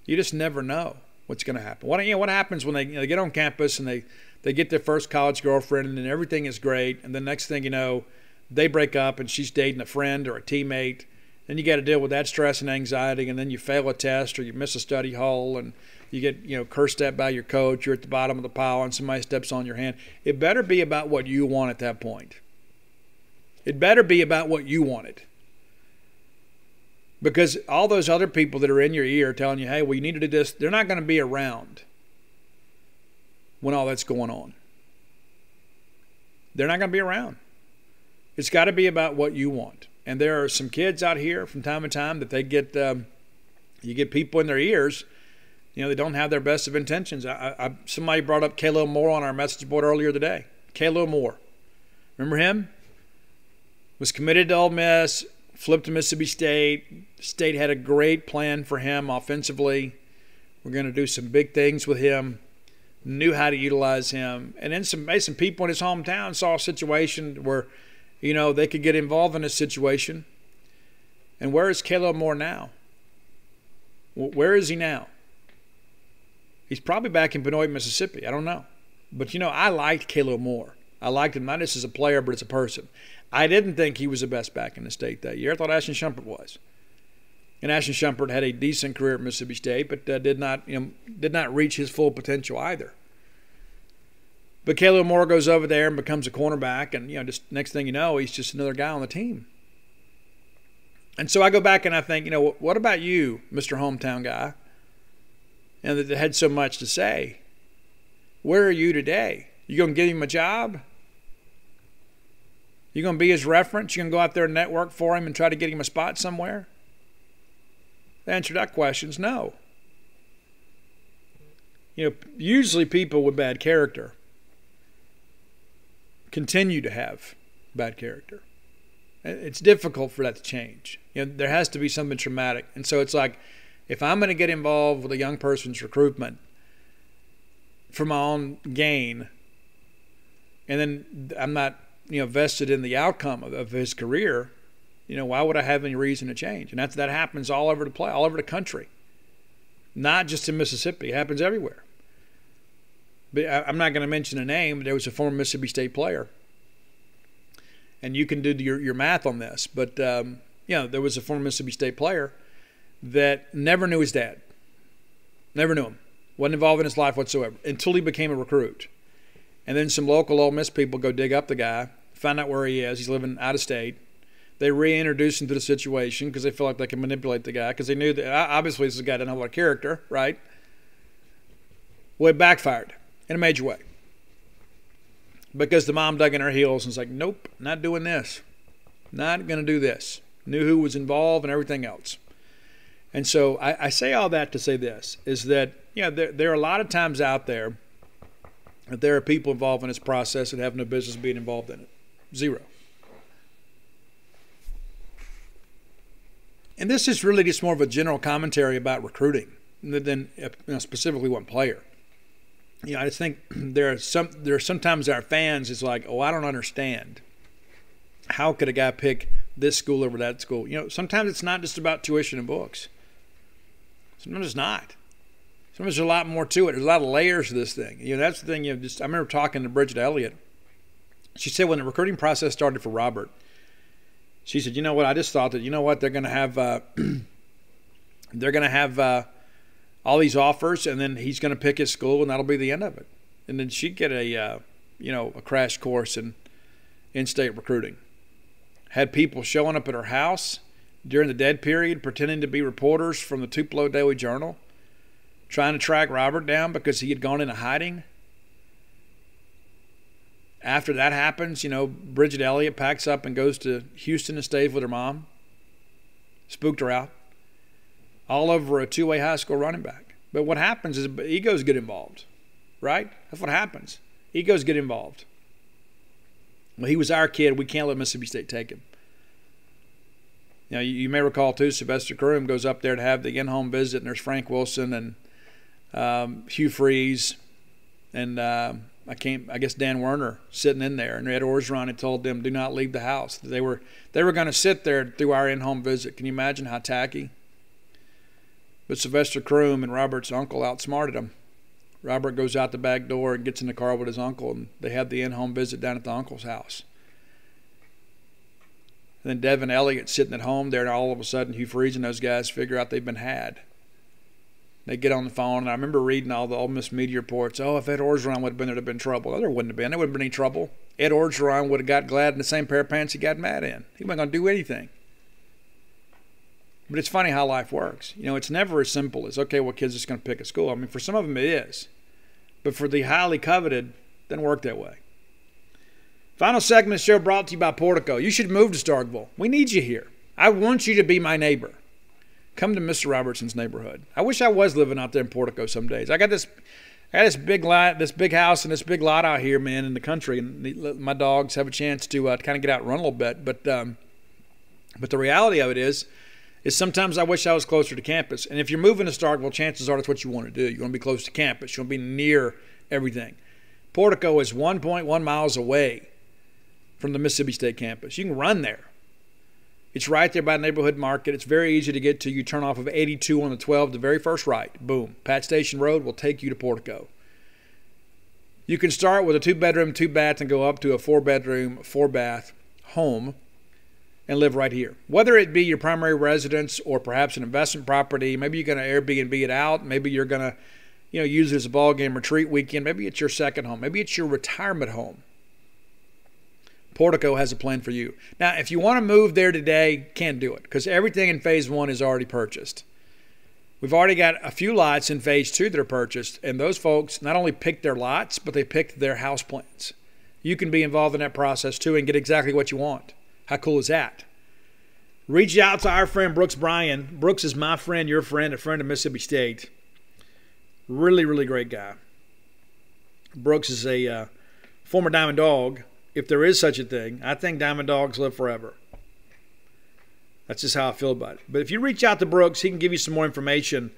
You just never know what's going to happen. What happens when they get on campus and they get their first college girlfriend and then everything is great, and the next thing you know, they break up and she's dating a friend or a teammate. Then you got to deal with that stress and anxiety, and then you fail a test or you miss a study hall and you get cursed at by your coach. You're at the bottom of the pile and somebody steps on your hand. It better be about what you want at that point. It better be about what you wanted. Because all those other people that are in your ear telling you, hey, well, you need to do this, they're not going to be around when all that's going on. They're not going to be around. It's got to be about what you want. And there are some kids out here from time to time that they get, you get people in their ears, they don't have their best of intentions. Somebody brought up Kayla Moore on our message board earlier today. Kayla Moore. Remember him? Was committed to Ole Miss, flipped to Mississippi State. State had a great plan for him offensively. We're going to do some big things with him. Knew how to utilize him. And then some people in his hometown saw a situation where, they could get involved in this situation. And where is Kayla Moore now? Where is he now? He's probably back in Boneyard, Mississippi. I don't know. But, I liked Kayla Moore. I liked him not just as a player, but as a person. I didn't think he was the best back in the state that year. I thought Ashton Shumpert was. And Ashton Shumpert had a decent career at Mississippi State, but did not reach his full potential either. But Kayla Moore goes over there and becomes a cornerback, and just next thing you know, he's just another guy on the team. And so I go back and I think, what about you, Mr. Hometown Guy, and that had so much to say? Where are you today? You going to give him a job? You going to be his reference? You going to go out there and network for him and try to get him a spot somewhere? The answer to that question is no. Usually people with bad character continue to have bad character. It's difficult for that to change. There has to be something traumatic. And so it's like, if I'm going to get involved with a young person's recruitment for my own gain, and then I'm not, vested in the outcome of his career, why would I have any reason to change? And that happens all over the country. Not just in Mississippi. It happens everywhere. But I'm not going to mention a name, but there was a former Mississippi State player. And you can do your math on this. But, there was a former Mississippi State player that never knew his dad. Never knew him. Wasn't involved in his life whatsoever until he became a recruit. And then some local Ole Miss people go dig up the guy, find out where he is. He's living out of state. They reintroduce him to the situation because they feel like they can manipulate the guy because they knew that obviously this guy didn't have a lot of character, right? Well, it backfired in a major way because the mom dug in her heels and was like, nope, not doing this. Not going to do this. Knew who was involved and everything else. And so I say all that to say this, is that, there are a lot of times out there that there are people involved in this process that have no business being involved in it. Zero. And this is really just more of a general commentary about recruiting than specifically one player. I just think there are sometimes our fans is like, oh, I don't understand. How could a guy pick this school over that school? Sometimes it's not just about tuition and books. Sometimes it's not. Sometimes there's a lot more to it. There's a lot of layers to this thing. That's the thing. I remember talking to Bridget Elliott. She said when the recruiting process started for Robert, she said, what? I just thought that, they're going to have all these offers, and then he's going to pick his school, and that'll be the end of it. And then she'd get a crash course in in-state recruiting. Had people showing up at her house during the dead period, pretending to be reporters from the Tupelo Daily Journal, trying to track Robert down because he had gone into hiding. After that happens, Bridget Elliott packs up and goes to Houston and stays with her mom. Spooked her out. All over a two-way high school running back. But what happens is egos get involved, right? That's what happens. Egos get involved. Well, he was our kid. We can't let Mississippi State take him. You may recall, too, Sylvester Croom goes up there to have the in-home visit, and there's Frank Wilson and Hugh Freeze and I guess Dan Werner sitting in there, and Ed Orgeron had told them, do not leave the house. They were going to sit there through our in-home visit. Can you imagine how tacky? But Sylvester Croom and Robert's uncle outsmarted him. Robert goes out the back door and gets in the car with his uncle, and they have the in-home visit down at the uncle's house. And then Devin Elliott's sitting at home there, and all of a sudden Hugh Freeze and those guys figure out they've been had. They get on the phone, and I remember reading all the Ole Miss media reports. Oh, if Ed Orgeron would have been there, there'd have been trouble. No, there wouldn't have been. There wouldn't have been any trouble. Ed Orgeron would have got glad in the same pair of pants he got mad in. He wasn't going to do anything. But it's funny how life works. It's never as simple as, okay, well, kid's just going to pick a school. I mean, for some of them it is. But for the highly coveted, it doesn't work that way. Final segment of the show brought to you by Portico. You should move to Starkville. We need you here. I want you to be my neighbor. Come to Mr. Robertson's neighborhood. I wish I was living out there in Portico some days. I got this big lot, this big house, and this big lot out here, man, in the country. And my dogs have a chance to kind of get out and run a little bit. But the reality of it is sometimes I wish I was closer to campus. And if you're moving to Starkville, chances are that's what you want to do. You want to be close to campus. You want to be near everything. Portico is 1.1 miles away from the Mississippi State campus. You can run there. It's right there by the neighborhood market. It's very easy to get to. You turn off of 82 on the 12, the very first right. Boom. Pat Station Road will take you to Portico. You can start with a 2-bedroom, 2-bath, and go up to a 4-bedroom, 4-bath home and live right here. Whether it be your primary residence or perhaps an investment property, maybe you're going to Airbnb it out. Maybe you're going to use it as a ball game retreat weekend. Maybe it's your second home. Maybe it's your retirement home. Portico has a plan for you. Now, if you want to move there today, can't do it because everything in Phase 1 is already purchased. We've already got a few lots in Phase 2 that are purchased, and those folks not only picked their lots, but they picked their house plans. You can be involved in that process too and get exactly what you want. How cool is that? Reach out to our friend Brooks Bryan. Brooks is my friend, your friend, a friend of Mississippi State. Really, really great guy. Brooks is a former Diamond Dog. If there is such a thing, I think Diamond Dogs live forever. That's just how I feel about it. But if you reach out to Brooks, he can give you some more information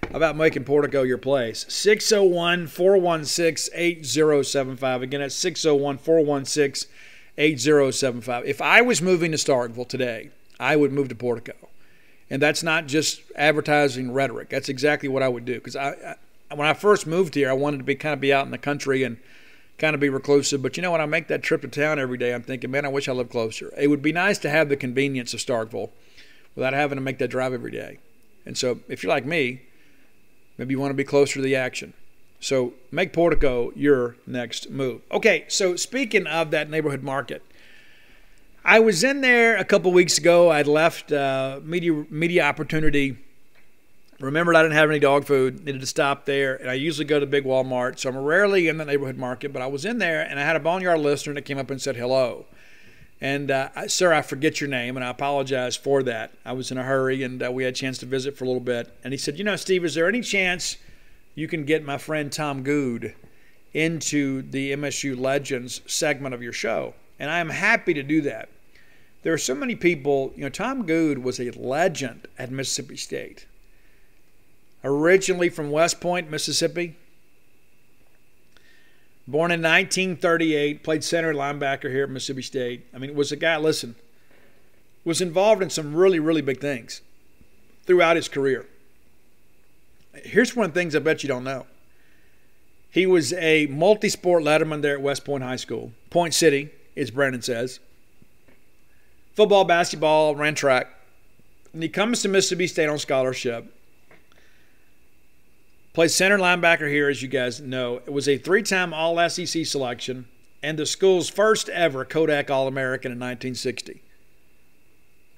about making Portico your place. 601-416-8075. Again, that's 601-416-8075. If I was moving to Starkville today, I would move to Portico. And that's not just advertising rhetoric. That's exactly what I would do. Because when I first moved here, I wanted to kind of be out in the country and kind of be reclusive. But when I make that trip to town every day, I'm thinking, man, I wish I lived closer. It would be nice to have the convenience of Starkville without having to make that drive every day. And so if you're like me, maybe you want to be closer to the action. So make Portico your next move. Okay, so speaking of that neighborhood market, I was in there a couple weeks ago. I'd left media opportunity. Remembered I didn't have any dog food, needed to stop there, and I usually go to big Walmart, so I'm rarely in the neighborhood market, but I was in there, and I had a Boneyard listener that came up and said hello. And, sir, I forget your name, and I apologize for that. I was in a hurry, and we had a chance to visit for a little bit. And he said, Steve, is there any chance you can get my friend Tom Good into the MSU Legends segment of your show? And I am happy to do that. There are so many people, Tom Good was a legend at Mississippi State. Originally from West Point, Mississippi. Born in 1938, played center and linebacker here at Mississippi State. Was a guy, was involved in some really, really big things throughout his career. Here's one of the things I bet you don't know. He was a multi-sport letterman there at West Point High School. Point City, as Brandon says. Football, basketball, ran track. And he comes to Mississippi State on scholarship. Played center linebacker here, as you guys know. It was a 3-time All-SEC selection and the school's first ever Kodak All-American in 1960.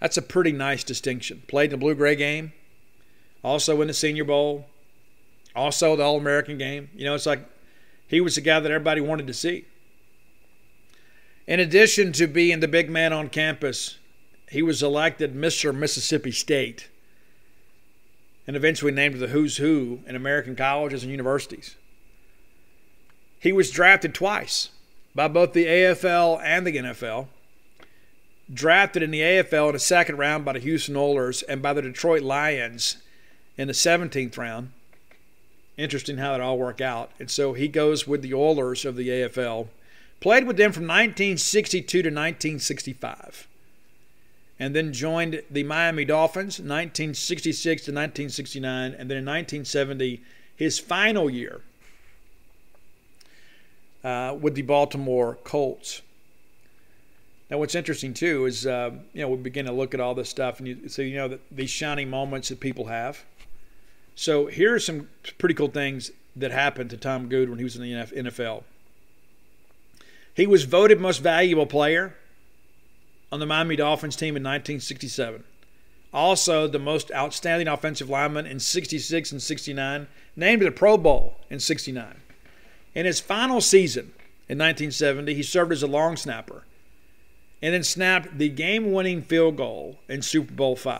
That's a pretty nice distinction. Played in the Blue-Gray game, also in the Senior Bowl, also the All-American game. It's like he was the guy that everybody wanted to see. In addition to being the big man on campus, he was elected Mr. Mississippi State, and eventually named the who's who in American colleges and universities. He was drafted twice by both the AFL and the NFL. Drafted in the AFL in the second round by the Houston Oilers and by the Detroit Lions in the 17th round. Interesting how it all worked out. And so he goes with the Oilers of the AFL. Played with them from 1962 to 1965. And then joined the Miami Dolphins 1966 to 1969, and then in 1970, his final year with the Baltimore Colts. Now, what's interesting too is we begin to look at all this stuff, and that these shining moments that people have. So here are some pretty cool things that happened to Tom Good when he was in the NFL. He was voted most valuable player on the Miami Dolphins team in 1967. Also, the most outstanding offensive lineman in 66 and 69, named to the Pro Bowl in 69. In his final season in 1970. He served as a long snapper and then snapped the game-winning field goal in Super Bowl V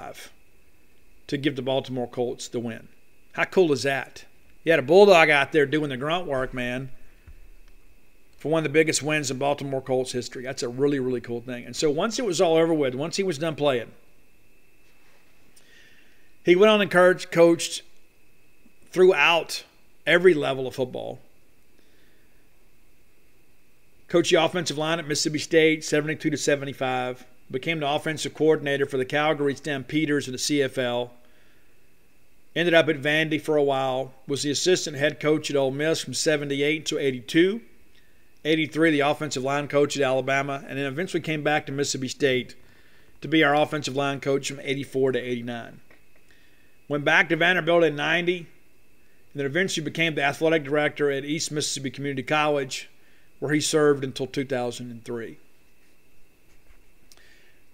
to give the Baltimore Colts the win. How cool is that? You had a Bulldog out there doing the grunt work, man, for one of the biggest wins in Baltimore Colts history. That's a really, really cool thing. And so once it was all over with, once he was done playing, he went on and coached throughout every level of football. Coached the offensive line at Mississippi State, 72-75. Became the offensive coordinator for the Calgary Stampeders in the CFL. Ended up at Vandy for a while. Was the assistant head coach at Ole Miss from 78 to 82. 83, the offensive line coach at Alabama. And then eventually came back to Mississippi State to be our offensive line coach from 84 to 89. Went back to Vanderbilt in 90. And then eventually became the athletic director at East Mississippi Community College, where he served until 2003.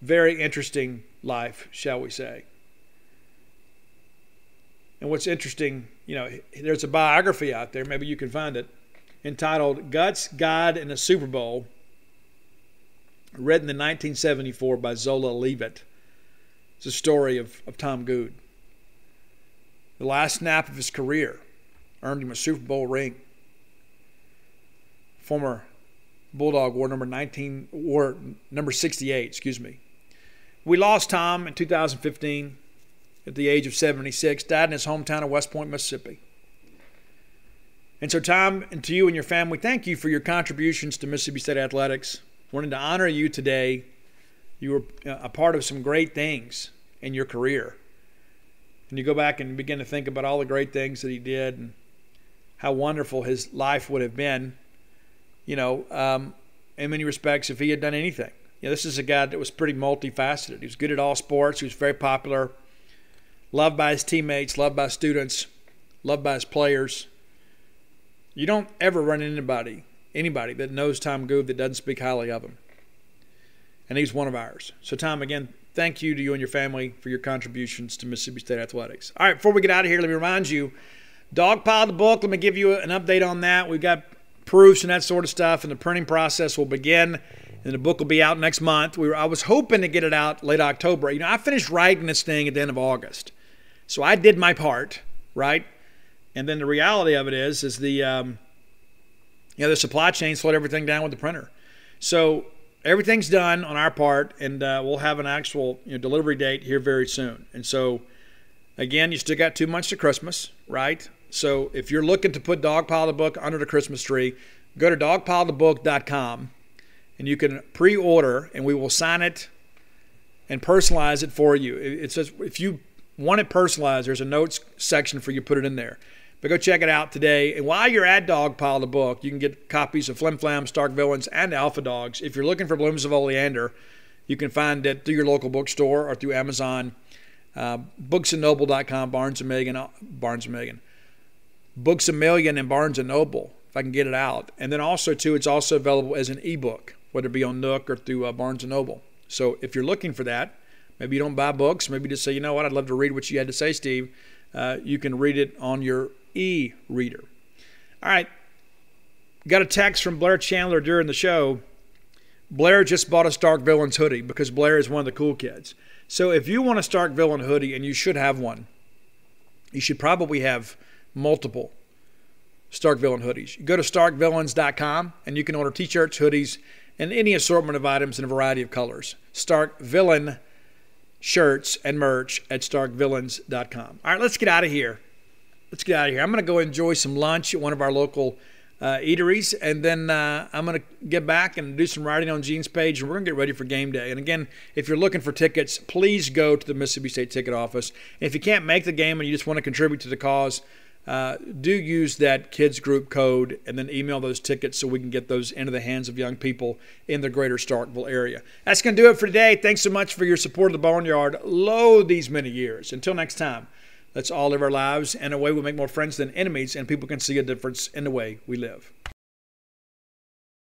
Very interesting life, shall we say. And what's interesting, there's a biography out there, maybe you can find it, entitled Guts, God, and the Super Bowl, written in 1974 by Zola Leavitt. It's a story of Tom Good. The last snap of his career earned him a Super Bowl ring. Former Bulldog wore number 68, We lost Tom in 2015 at the age of 76, died in his hometown of West Point, Mississippi. And so, Tom, and to you and your family, thank you for your contributions to Mississippi State athletics. Wanted to honor you today. You were a part of some great things in your career. And you go back and begin to think about all the great things that he did and how wonderful his life would have been, in many respects, if he had done anything. This is a guy that was pretty multifaceted. He was good at all sports. He was very popular, loved by his teammates, loved by students, loved by his players. You don't ever run into anybody that knows Tom Good that doesn't speak highly of him. And he's one of ours. So, Tom, again, thank you to you and your family for your contributions to Mississippi State athletics. All right, before we get out of here, let me remind you, Dogpile the book, let me give you an update on that. We've got proofs and that sort of stuff, and the printing process will begin, and the book will be out next month. I was hoping to get it out late October. I finished writing this thing at the end of August. So I did my part, right? And then the reality of it is the supply chain slowed everything down with the printer. So everything's done on our part, and we'll have an actual delivery date here very soon. And so, again, you still got 2 months to Christmas, right? So if you're looking to put Dogpile the book under the Christmas tree, go to dogpilethebook.com, and you can pre-order, and we will sign it and personalize it for you. It says if you want it personalized, there's a notes section for you to put it in there. But go check it out today. And while you're at Dogpile the book, you can get copies of Flim Flam, Starkville, and Alpha Dogs. If you're looking for Blooms of Oleander, you can find it through your local bookstore or through Amazon, booksandnoble.com, Barnes & Megan. Books A Million and Barnes & Noble, if I can get it out. And then also, too, it's also available as an ebook, whether it be on Nook or through Barnes & Noble. So if you're looking for that, maybe you don't buy books, maybe just say, you know what, I'd love to read what you had to say, Steve. You can read it on your e-reader. All right. Got a text from Blair Chandler during the show. Blair just bought a Stark Villains hoodie because Blair is one of the cool kids. So if you want a Stark Villain hoodie, and you should have one, you should probably have multiple Stark Villain hoodies. You go to starkvillains.com, and you can order t-shirts, hoodies, and any assortment of items in a variety of colors. Stark Villain shirts and merch at starkvillains.com. All right, let's get out of here. I'm going to go enjoy some lunch at one of our local eateries, and then I'm going to get back and do some writing on Gene's page, and we're going to get ready for game day. And again, if you're looking for tickets, please go to the Mississippi State ticket office. If you can't make the game and you just want to contribute to the cause, do use that kids group code and then email those tickets so we can get those into the hands of young people in the greater Starkville area. That's going to do it for today. Thanks so much for your support of the Boneyard these many years. Until next time, let's all live our lives in a way we make more friends than enemies, and people can see a difference in the way we live.